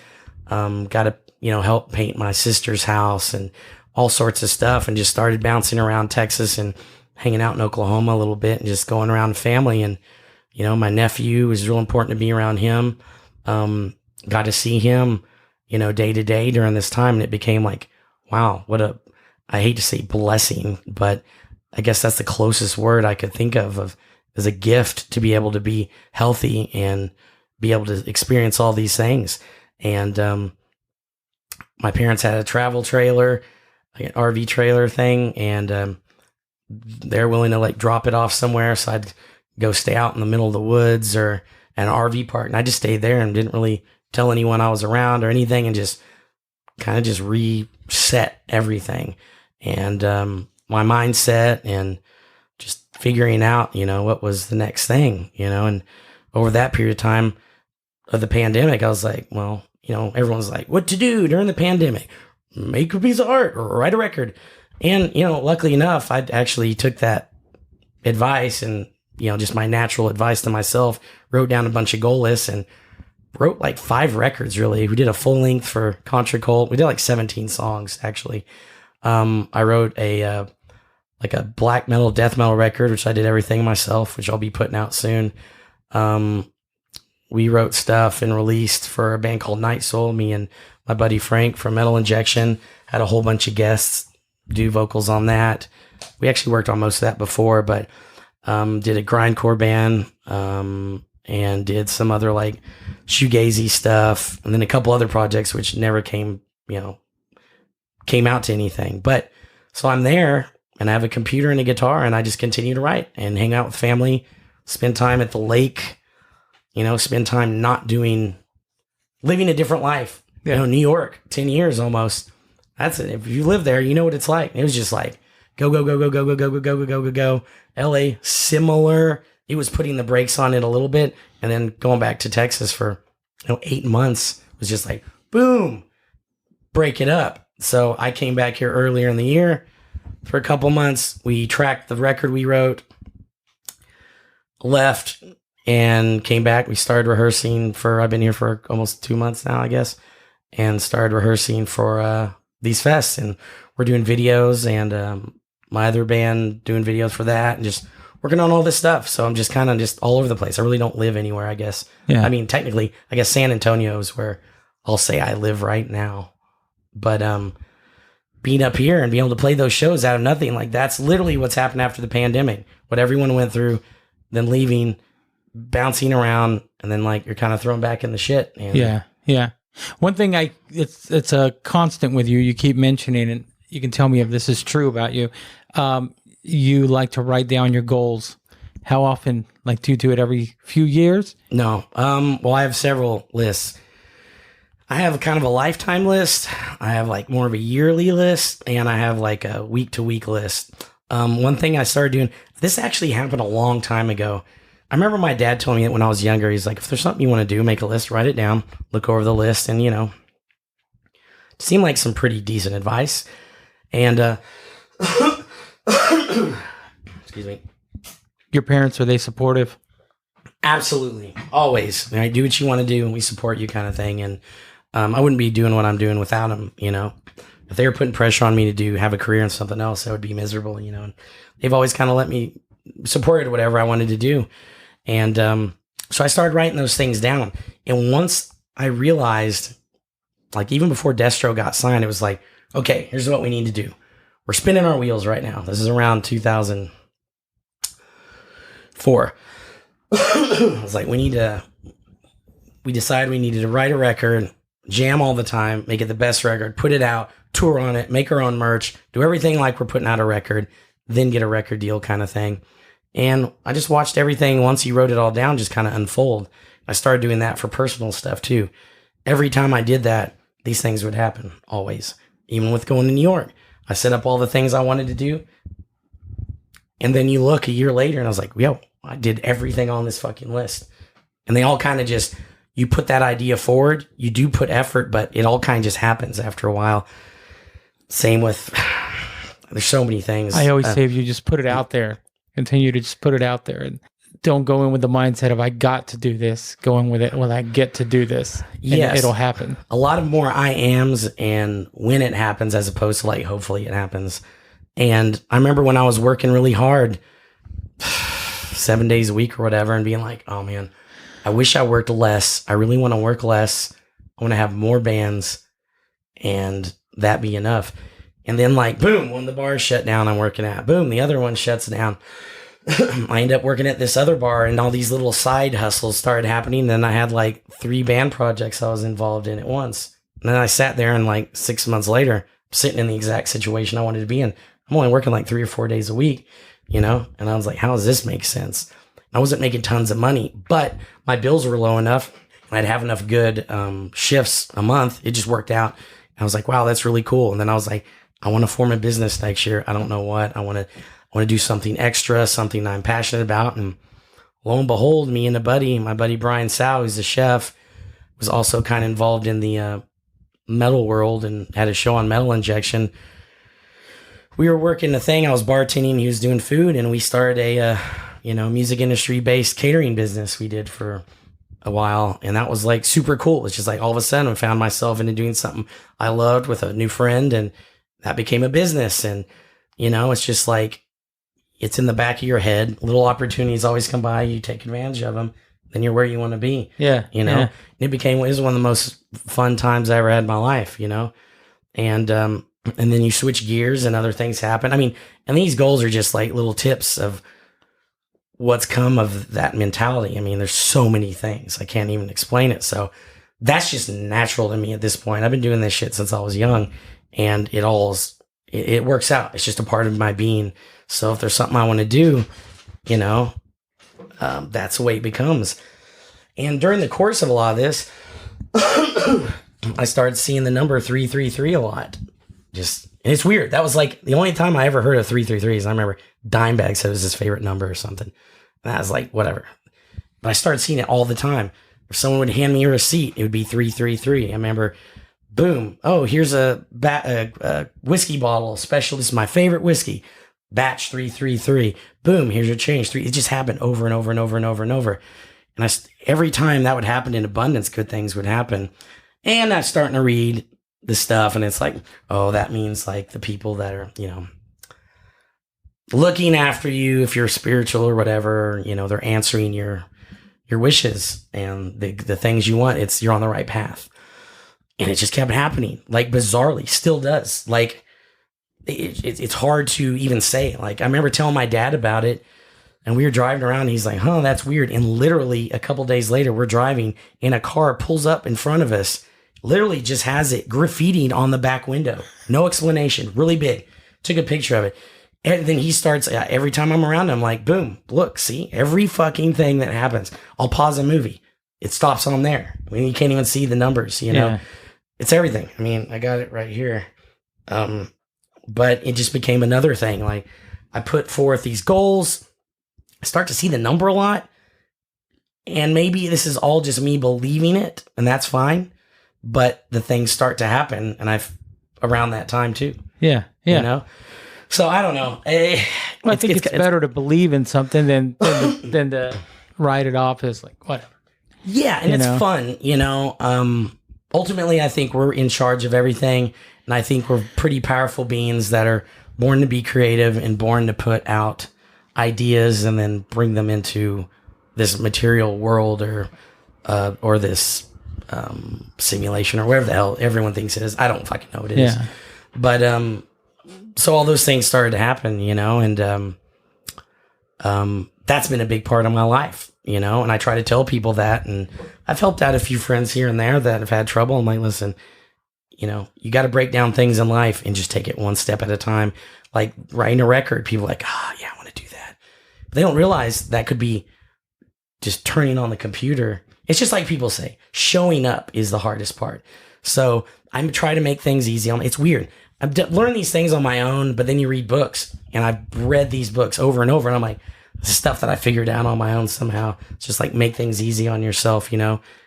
Got to, help paint my sister's house and all sorts of stuff, and just started bouncing around Texas and hanging out in Oklahoma a little bit and just going around family. And, my nephew was real important to be around him. Got to see him, day to day during this time. And it became like, wow, I hate to say blessing, but I guess that's the closest word I could think of as a gift to be able to be healthy and be able to experience all these things. And my parents had a travel trailer, like an RV trailer thing, and they're willing to like drop it off somewhere. So I'd go stay out in the middle of the woods or an RV park. And I just stayed there and didn't really tell anyone I was around or anything, and just kind of just reset everything. And my mindset and just figuring out, what was the next thing, and over that period of time of the pandemic, I was like, well, everyone's like, what to do during the pandemic? Make a piece of art or write a record. And, luckily enough, I actually took that advice and, just my natural advice to myself, wrote down a bunch of goal lists and wrote like 5 records, really. We did a full length for Contra Cult. We did like 17 songs, actually. I wrote a black metal, death metal record, which I did everything myself, which I'll be putting out soon. We wrote stuff and released for a band called Night Soul. Me and my buddy Frank from Metal Injection had a whole bunch of guests do vocals on that. We actually worked on most of that before, but did a grindcore band and did some other like shoegazy stuff, and then a couple other projects which never came out to anything. But so I'm there and I have a computer and a guitar, and I just continue to write and hang out with family, spend time at the lake, spend time living a different life. Yeah. New York, 10 years almost. That's it. If you live there, you know what it's like. It was just like, go, go, go, go, go, go, go, go, go, go, go, go. LA, similar. It was putting the brakes on it a little bit. And then going back to Texas for 8 months was just like, boom, break it up. So I came back here earlier in the year for a couple months. We tracked the record we wrote, left, and came back. We started rehearsing I've been here for almost 2 months now, I guess, and started rehearsing for these fests. And we're doing videos, and my other band doing videos for that, and just working on all this stuff. So I'm just kind of just all over the place. I really don't live anywhere, I guess. Yeah. I mean, technically, I guess San Antonio is where I'll say I live right now. But being up here and being able to play those shows out of nothing, like that's literally what's happened after the pandemic. What everyone went through, then leaving, bouncing around, and then like you're kind of thrown back in the shit. And yeah. One thing it's a constant with you. You keep mentioning, and you can tell me if this is true about you. You like to write down your goals. How often? Like, do you do it every few years? No. Well, I have several lists. I have kind of a lifetime list. I have like more of a yearly list, and I have like a week to week list. One thing I started doing, this actually happened a long time ago. I remember my dad told me it when I was younger. He's like, if there's something you want to do, make a list, write it down, look over the list. And, it seemed like some pretty decent advice. And, excuse me. Your parents, are they supportive? Absolutely. Always. Right? Do what you want to do, and we support you, kind of thing. And I wouldn't be doing what I'm doing without them, If they were putting pressure on me to have a career in something else, I would be miserable, And they've always kind of let me support whatever I wanted to do. And so I started writing those things down. And once I realized, like even before Destro got signed, it was like, okay, here's what we need to do. We're spinning our wheels right now. This is around 2004. I was like, we decided we needed to write a record, jam all the time, make it the best record, put it out, tour on it, make our own merch, do everything like we're putting out a record, then get a record deal kind of thing. And I just watched everything once he wrote it all down just kind of unfold. I started doing that for personal stuff too. Every time I did that, these things would happen always. Even with going to New York, I set up all the things I wanted to do. And then you look a year later and I was like, yo, I did everything on this fucking list. And they all kind of just, you put that idea forward, you do put effort, but it all kind of just happens after a while. Same with, there's so many things. I always say if you just put it out there, continue to just put it out there and don't go in with the mindset of I got to do this, going with it, well, I get to do this. Yes. It'll happen. A lot of more I ams and when it happens as opposed to like, hopefully it happens. And I remember when I was working really hard, 7 days a week or whatever, and being like, oh man, I wish I worked less. I really want to work less. I want to have more bands and that be enough. And then like, boom, one of the bars shut down I'm working at. Boom, the other one shuts down. I end up working at this other bar and all these little side hustles started happening. Then I had like 3 band projects I was involved in at once. And then I sat there and like 6 months later, sitting in the exact situation I wanted to be in. I'm only working like 3 or 4 days a week, you know? And I was like, how does this make sense? I wasn't making tons of money, but my bills were low enough and I'd have enough good shifts a month. It just worked out. I was like, wow, that's really cool. And then I was like, I want to form a business next year. I don't know what. I want to do something extra, something I'm passionate about. And lo and behold, me and my buddy Brian Sow, who's a chef, was also kind of involved in the metal world and had a show on Metal Injection. We were working the thing. I was bartending. He was doing food, and we started a music industry based catering business. We did for a while, and that was like super cool. It's just like all of a sudden I found myself into doing something I loved with a new friend, and that became a business. And it's just like it's in the back of your head. Little opportunities always come by. You take advantage of them. Then you're where you want to be. Yeah. Yeah. It was one of the most fun times I ever had in my life. And then you switch gears and other things happen. I mean, and these goals are just like little tips of what's come of that mentality. I mean, there's so many things. I can't even explain it. So that's just natural to me at this point. I've been doing this shit since I was young, and it works out. It's just a part of my being. So if there's something I want to do, that's the way it becomes. And during the course of a lot of this, I started seeing the number 333 a lot. And it's weird. That was like the only time I ever heard of 333 is I remember Dimebag said it was his favorite number or something. And I was like, whatever. But I started seeing it all the time. If someone would hand me a receipt, it would be 333. I remember, boom. Oh, here's a whiskey bottle special. This is my favorite whiskey. Batch 333. Boom, here's your change. It just happened over and over and over and over and over. And every time that would happen in abundance, good things would happen. And I'm starting to read the stuff, and it's like, oh, that means like the people that are, looking after you, if you're spiritual or whatever, they're answering your wishes and the things you want. You're on the right path. And it just kept happening, like bizarrely, still does. Like it's hard to even say. Like I remember telling my dad about it, and we were driving around, and he's like, huh, that's weird. And literally a couple days later, we're driving and a car pulls up in front of us, literally just has it graffitied on the back window. No explanation, really big. Took a picture of it. And then he starts, every time I'm around him, like, boom, look, see, every fucking thing that happens. I'll pause a movie. It stops on there. I mean, you can't even see the numbers, Yeah. It's everything. I mean, I got it right here. But it just became another thing. Like I put forth these goals. I start to see the number a lot. And maybe this is all just me believing it, and that's fine. But the things start to happen, and around that time too. Yeah. So I don't know. I think it's better to believe in something than to write it off as like whatever. Yeah, and it's fun. Ultimately, I think we're in charge of everything, and I think we're pretty powerful beings that are born to be creative and born to put out ideas and then bring them into this material world or this simulation or whatever the hell everyone thinks it is. I don't fucking know what it is. But so all those things started to happen, and that's been a big part of my life, and I try to tell people that, and I've helped out a few friends here and there that have had trouble. I'm like, listen, you got to break down things in life and just take it one step at a time. Like writing a record, people are like, yeah, I want to do that. But they don't realize that could be just turning on the computer. It's just like people say, showing up is the hardest part. So I'm trying to make things easy. It's weird. I've learned these things on my own, but then you read books, and I've read these books over and over, and I'm like, this is stuff that I figured out on my own somehow. It's just like make things easy on yourself,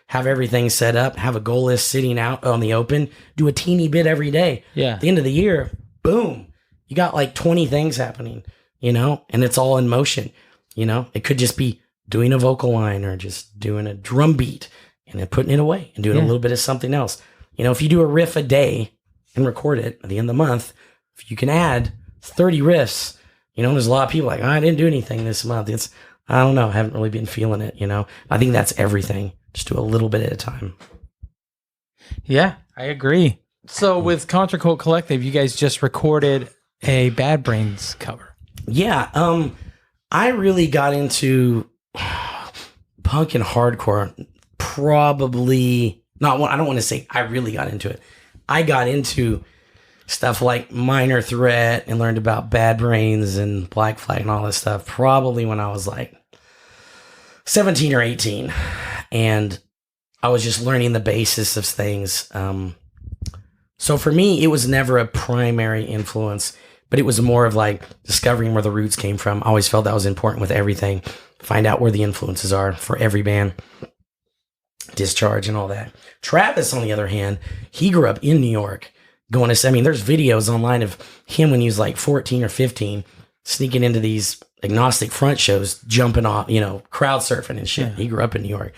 have everything set up, have a goal list sitting out on the open, do a teeny bit every day. Yeah. At the end of the year, boom, you got like 20 things happening, and it's all in motion. It could just be doing a vocal line or just doing a drum beat and then putting it away and doing a little bit of something else. If you do a riff a day and record it at the end of the month, if you can add 30 riffs, there's a lot of people like, I didn't do anything this month. I don't know. I haven't really been feeling it, I think that's everything. Just do a little bit at a time. Yeah, I agree. So with Contra Cult Collective, you guys just recorded a Bad Brains cover. Yeah. I really got into punk and hardcore probably not. I don't want to say I really got into it. I got into stuff like Minor Threat and learned about Bad Brains and Black Flag and all this stuff probably when I was like 17 or 18. And I was just learning the basis of things. So for me, it was never a primary influence, but it was more of like discovering where the roots came from. I always felt that was important with everything. Find out where the influences are for every band. Discharge and all that. Travis, on the other hand, he grew up in New York going to, there's videos online of him when he was like 14 or 15, sneaking into these agnostic front shows, jumping off, crowd surfing and shit. Yeah. He grew up in New York.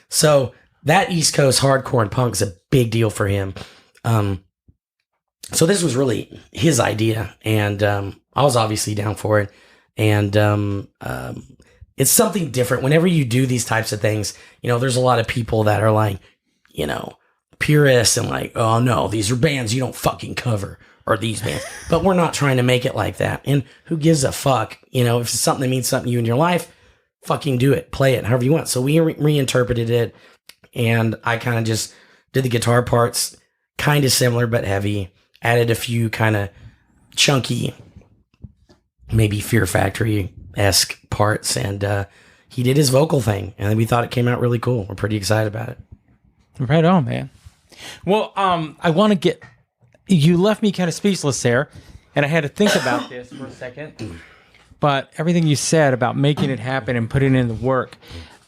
So that East Coast hardcore and punk is a big deal for him. So this was really his idea, and I was obviously down for it. And it's something different. Whenever you do these types of things, there's a lot of people that are like, purists and like, oh no, these are bands you don't fucking cover, or these bands. But we're not trying to make it like that. And who gives a fuck? If it's something that means something to you in your life, fucking do it, play it however you want. So we reinterpreted it, and I kind of just did the guitar parts kind of similar but heavy, added a few kind of chunky, maybe Fear Factory-esque parts, and he did his vocal thing, and we thought it came out really cool. We're pretty excited about it. Right on, man. Well, I want to get, you left me kind of speechless there, and I had to think about this for a second, but everything you said about making it happen and putting in the work,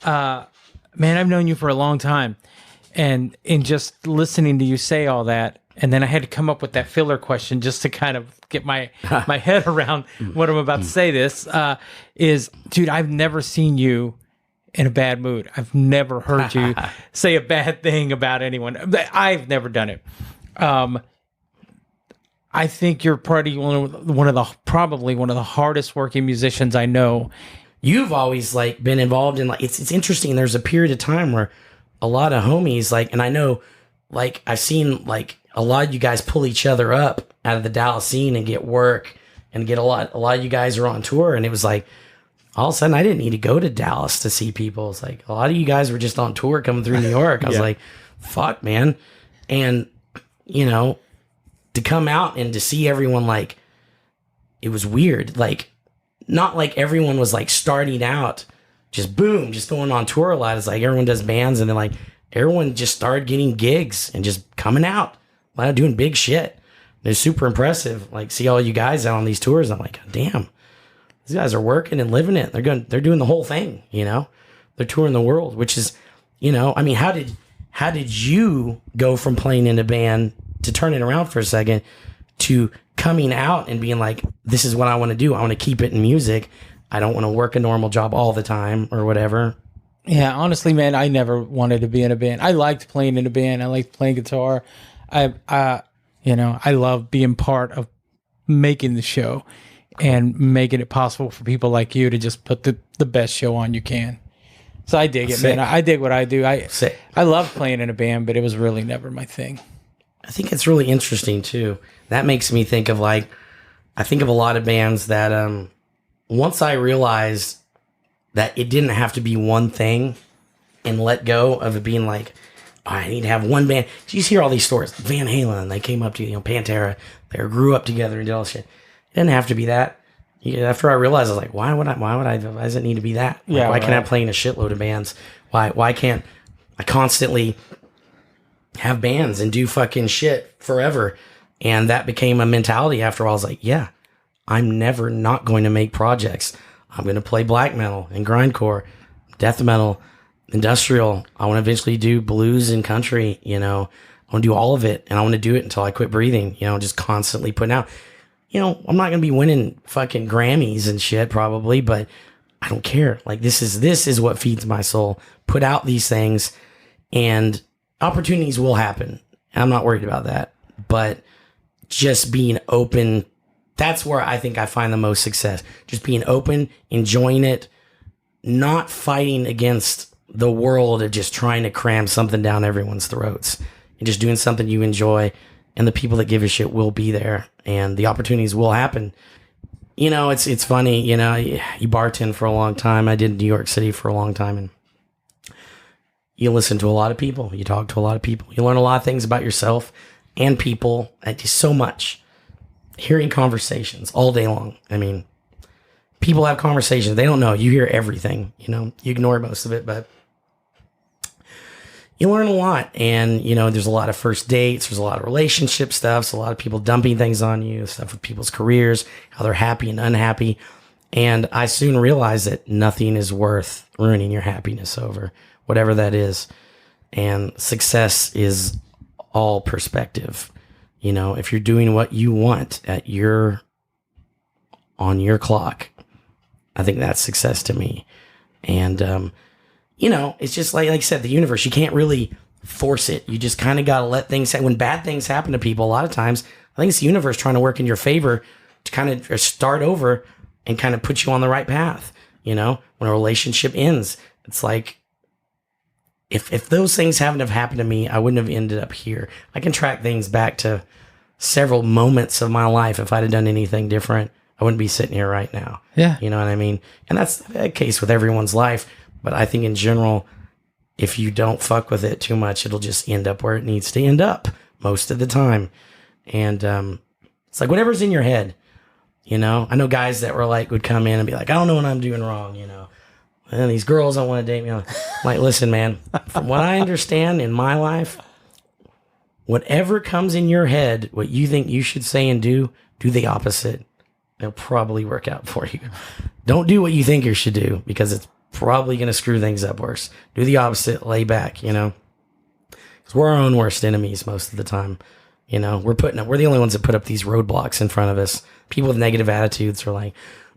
man, I've known you for a long time, and in just listening to you say all that, and then I had to come up with that filler question just to kind of get my head around what I'm about to say. This is, dude, I've never seen you in a bad mood. I've never heard you say a bad thing about anyone. I've never done it. I think you're probably one of the hardest working musicians I know. You've always like been involved in like, it's interesting. There's a period of time where a lot of homies like, and I know like I've seen like a lot of you guys pull each other up out of the Dallas scene and get work and get a lot of you guys are on tour, and it was like, all of a sudden I didn't need to go to Dallas to see people. It's like a lot of you guys were just on tour coming through New York. I was like, fuck, man. And, to come out and to see everyone, like, it was weird. Like, not like everyone was like starting out, just boom, just going on tour a lot. It's like everyone does bands, and then like everyone just started getting gigs and just coming out, like doing big shit. It's super impressive. Like, see all you guys out on these tours. I'm like, damn. These guys are working and living it. They're doing the whole thing, They're touring the world, which is, how did you go from playing in a band to turning around for a second to coming out and being like, this is what I want to do. I want to keep it in music. I don't want to work a normal job all the time or whatever. Yeah, honestly, man, I never wanted to be in a band. I liked playing in a band. I liked playing guitar. I love being part of making the show and making it possible for people like you to just put the best show on you can. So I dig it, man. I dig what I do. I love playing in a band, but it was really never my thing. I think it's really interesting, too. That makes me think of, I think of a lot of bands that once I realized that it didn't have to be one thing and let go of it being like, oh, I need to have one band. So you hear all these stories. Van Halen, they came up to, Pantera. They grew up together and did all this shit. It didn't have to be that. After I realized, I was like, why does it need to be that? Like, why can't I play in a shitload of bands? Why can't I constantly have bands and do fucking shit forever? And that became a mentality after a while. I was like, yeah, I'm never not going to make projects. I'm going to play black metal and grindcore, death metal, industrial. I want to eventually do blues and country, I want to do all of it, and I want to do it until I quit breathing, just constantly putting out. I'm not going to be winning fucking Grammys and shit probably, but I don't care. Like, this is what feeds my soul. Put out these things, and opportunities will happen. I'm not worried about that, but just being open, that's where I think I find the most success. Just being open, enjoying it, not fighting against the world of just trying to cram something down everyone's throats, and just doing something you enjoy, and the people that give a shit will be there, and the opportunities will happen. It's funny, you bartend for a long time. I did New York City for a long time, and you listen to a lot of people. You talk to a lot of people. You learn a lot of things about yourself and people, and just so much. Hearing conversations all day long. I mean, people have conversations. They don't know. You hear everything, you ignore most of it, but you learn a lot. And, there's a lot of first dates. There's a lot of relationship stuff. So a lot of people dumping things on you, stuff with people's careers, how they're happy and unhappy. And I soon realized that nothing is worth ruining your happiness over, whatever that is. And success is all perspective. If you're doing what you want on your clock, I think that's success to me. And, it's just like I said, the universe, you can't really force it. You just kind of got to let things happen. When bad things happen to people, a lot of times, I think it's the universe trying to work in your favor to kind of start over and kind of put you on the right path. When a relationship ends, it's like, if those things haven't have happened to me, I wouldn't have ended up here. I can track things back to several moments of my life. If I'd have done anything different, I wouldn't be sitting here right now. Yeah. You know what I mean? And that's the case with everyone's life. But I think in general, if you don't fuck with it too much, it'll just end up where it needs to end up most of the time. And it's like whatever's in your head, I know guys that would come in and be like, I don't know what I'm doing wrong, and these girls don't want to date me. I'm like, listen, man, from what I understand in my life, whatever comes in your head, what you think you should say and do the opposite. It'll probably work out for you. Don't do what you think you should do, because it's probably going to screw things up worse. Do the opposite, lay back, because we're our own worst enemies most of the time. We're the only ones that put up these roadblocks in front of us. People with negative attitudes are like,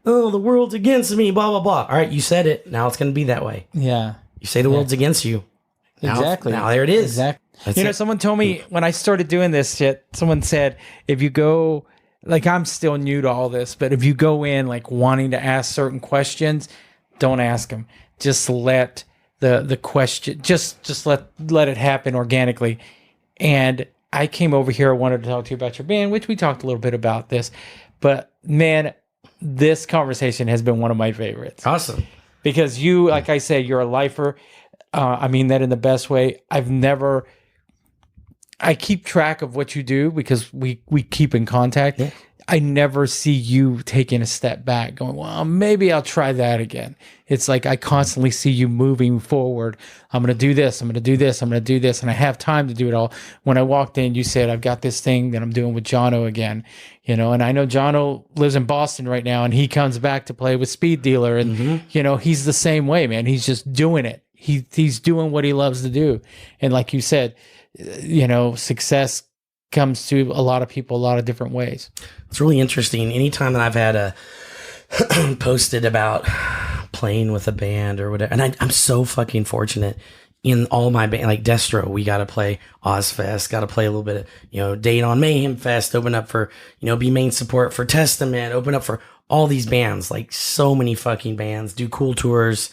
oh, the world's against me, blah, blah, blah. All right, you said it. Now it's going to be that way. Yeah. You say the world's against you. Exactly. Now there it is. Exactly. Someone told me when I started doing this shit, someone said, if you go, I'm still new to all this, but if you go in wanting to ask certain questions, don't ask them. Just let the question, just let it happen organically. And I came over here, I wanted to talk to you about your band, which we talked a little bit about this, but man, this conversation has been one of my favorites. Awesome. Because you, like I said, you're a lifer. I mean that in the best way. I keep track of what you do because we keep in contact. Yeah. I never see you taking a step back going, well, maybe I'll try that again. It's like I constantly see you moving forward. I'm going to do this. I'm going to do this. I'm going to do this. And I have time to do it all. When I walked in, you said, I've got this thing that I'm doing with Jono again, and I know Jono lives in Boston right now, and he comes back to play with Speed Dealer. And, he's the same way, man. He's just doing it. He's doing what he loves to do. And like you said, success comes to a lot of people a lot of different ways. It's really interesting. Anytime that I've had posted about playing with a band or whatever, and I'm so fucking fortunate in all my band, like Destro, we got to play Ozfest, got to play a little bit of, Date on Mayhem Fest, open up for, be main support for Testament, open up for all these bands, like so many fucking bands, do cool tours,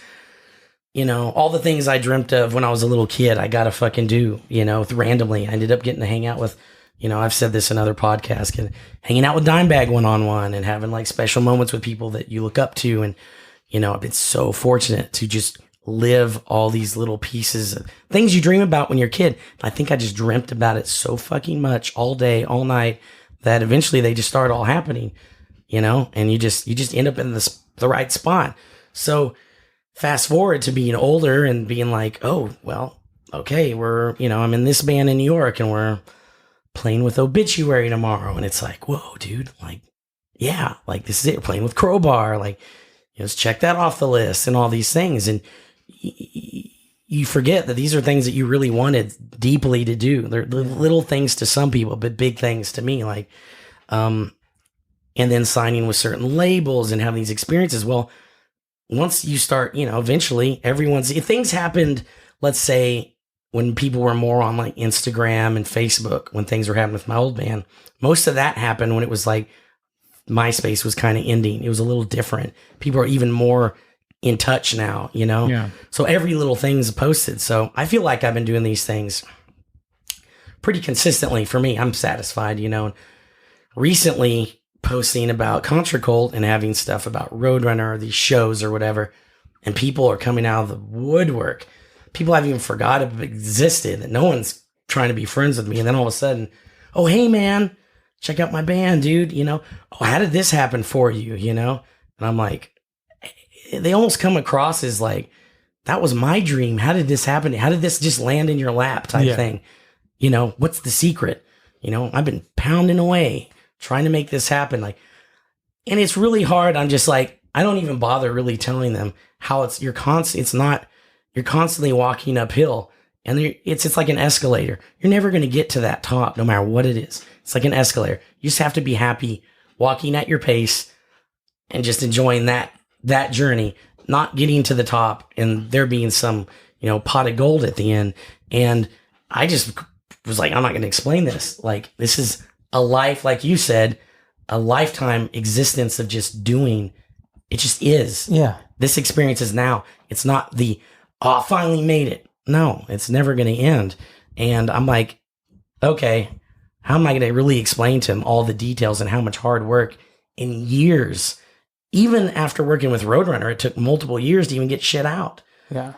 all the things I dreamt of when I was a little kid, I got to fucking do, randomly. I ended up getting to hang out with, I've said this in other podcasts, and hanging out with Dimebag one-on-one and having special moments with people that you look up to. And, I've been so fortunate to just live all these little pieces of things you dream about when you're a kid. I think I just dreamt about it so fucking much all day, all night, that eventually they just started all happening. and you just end up in the right spot. So fast forward to being older and being like, oh, well, okay, I'm in this band in New York and we're playing with Obituary tomorrow. And it's like, whoa, dude, like, yeah, like this is it. We're playing with Crowbar. Like, let's check that off the list and all these things. And you forget that these are things that you really wanted deeply to do. They're little things to some people, but big things to me. Like, and then signing with certain labels and having these experiences. Well, once you start, eventually things happened, let's say, when people were more on like Instagram and Facebook, when things were happening with my old band. Most of that happened when it was like MySpace was kind of ending. It was a little different. People are even more in touch now, Yeah. So every little thing's posted. So I feel like I've been doing these things pretty consistently. For me, I'm satisfied, Recently posting about Contra Cult and having stuff about Roadrunner or these shows or whatever, and people are coming out of the woodwork. People I've even forgot have existed, that no one's trying to be friends with me. And then all of a sudden, oh, hey man, check out my band, dude. Oh, how did this happen for you? And I'm like, they almost come across as like, that was my dream. How did this happen? How did this just land in your lap type thing? What's the secret? I've been pounding away trying to make this happen. Like, and it's really hard. I'm just like, I don't even bother really telling them how you're constantly walking uphill, and it's like an escalator. You're never going to get to that top, no matter what it is. It's like an escalator. You just have to be happy walking at your pace and just enjoying that journey, not getting to the top and there being some, pot of gold at the end. And I just was like, I'm not going to explain this. Like, this is a life, like you said, a lifetime existence of just doing. It just is. Yeah. This experience is now. It's not I finally made it. No, it's never going to end. And I'm like, okay, how am I going to really explain to him all the details and how much hard work in years? Even after working with Roadrunner, it took multiple years to even get shit out. Yeah.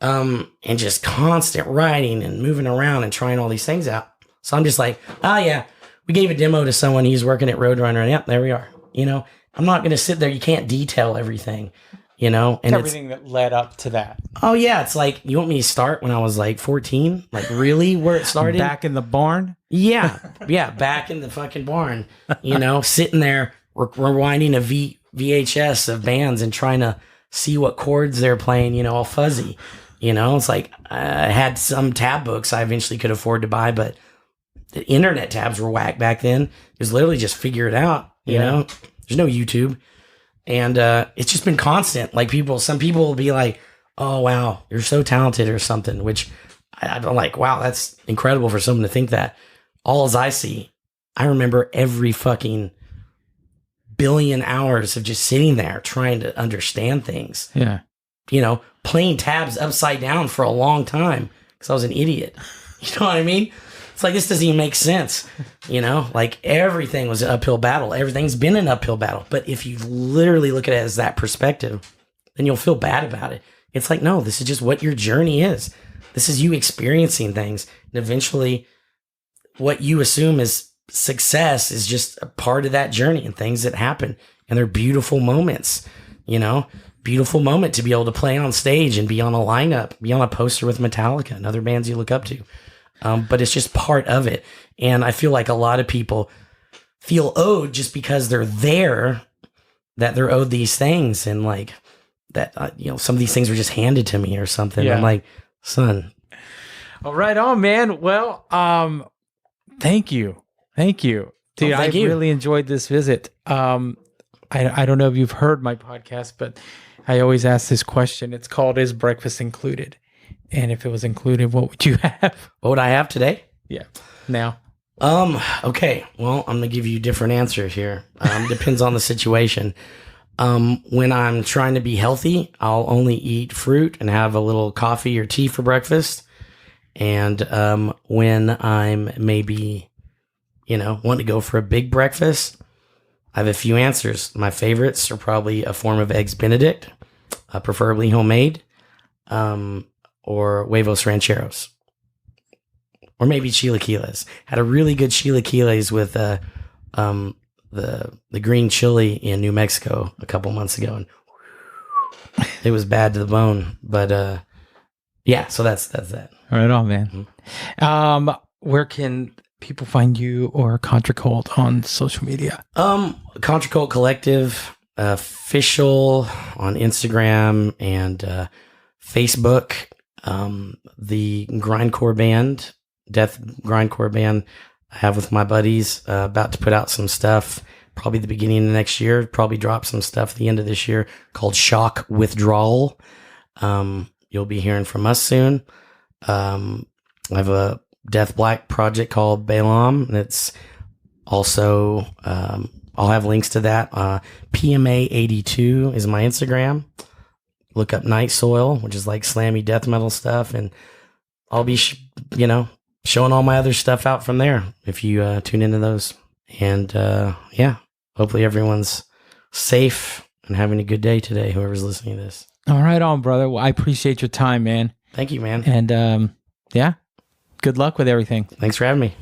And just constant writing and moving around and trying all these things out. So I'm just like, oh yeah, we gave a demo to someone. He's working at Roadrunner, and yep, there we are. I'm not going to sit there. You can't detail everything, and everything that led up to that. Oh yeah. It's like, you want me to start when I was like 14? Like, really, where it started? Back in the barn? Yeah. Yeah. Back in the fucking barn, sitting there, rewinding a VHS of bands and trying to see what chords they're playing, all fuzzy. It's like, I had some tab books I eventually could afford to buy, but the internet tabs were whack back then. It was literally just figure it out, you know? There's no YouTube. And it's just been constant. Like, some people will be like, oh, wow, you're so talented or something, which I'm like, wow, that's incredible for someone to think that. All as I see, I remember every fucking billion hours of just sitting there trying to understand things. Yeah. Playing tabs upside down for a long time because I was an idiot. You know what I mean? It's like, this doesn't even make sense. Like, everything was an uphill battle. Everything's been an uphill battle. But if you literally look at it as that perspective, then you'll feel bad about it. It's like, no, this is just what your journey is. This is you experiencing things. And eventually, what you assume is success is just a part of that journey and things that happen. And they're beautiful moments, beautiful moment to be able to play on stage and be on a lineup, be on a poster with Metallica and other bands you look up to. But it's just part of it. And I feel like a lot of people feel owed just because they're there, that they're owed these things. And like that, some of these things were just handed to me or something. Yeah. I'm like, son. All right on, man. Well, thank you. Thank you. Dude, Thank I you. really enjoyed this visit. I don't know if you've heard my podcast, but I always ask this question. It's called, Is Breakfast Included? And if it was included, what would you have? What would I have today? Yeah. Now. Okay. Well, I'm going to give you different answers here. Depends on the situation. When I'm trying to be healthy, I'll only eat fruit and have a little coffee or tea for breakfast. And when I'm maybe, want to go for a big breakfast, I have a few answers. My favorites are probably a form of Eggs Benedict, preferably homemade, or huevos rancheros, or maybe chilaquiles. Had a really good chilaquiles with the the green chili in New Mexico a couple months ago, and it was bad to the bone. But yeah, so that's that. Right on, man. Mm-hmm. Where can people find you or Contra Cult on social media? Contra Cult Collective official on Instagram and Facebook. The grindcore band, death grindcore band I have with my buddies, about to put out some stuff probably the beginning of next year, probably drop some stuff at the end of this year called Shock Withdrawal. You'll be hearing from us soon. I have a Death Black project called Balaam, and it's also, I'll have links to that. PMA82 is my Instagram. Look up Night Soil, which is like slammy death metal stuff, and I'll be, showing all my other stuff out from there if you tune into those. And yeah, hopefully everyone's safe and having a good day today, whoever's listening to this. All right on, brother. Well, I appreciate your time, man. Thank you, man. And yeah, good luck with everything. Thanks for having me.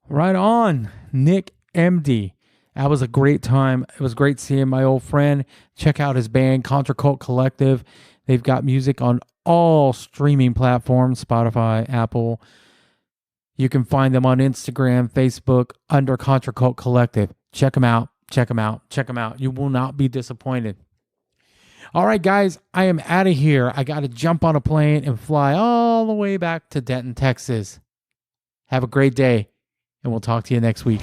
Right on, Nick Emde. That was a great time. It was great seeing my old friend. Check out his band, Contra Cult Collective. They've got music on all streaming platforms, Spotify, Apple. You can find them on Instagram, Facebook, under Contra Cult Collective. Check them out. Check them out. Check them out. You will not be disappointed. All right, guys, I am out of here. I got to jump on a plane and fly all the way back to Denton, Texas. Have a great day, and we'll talk to you next week.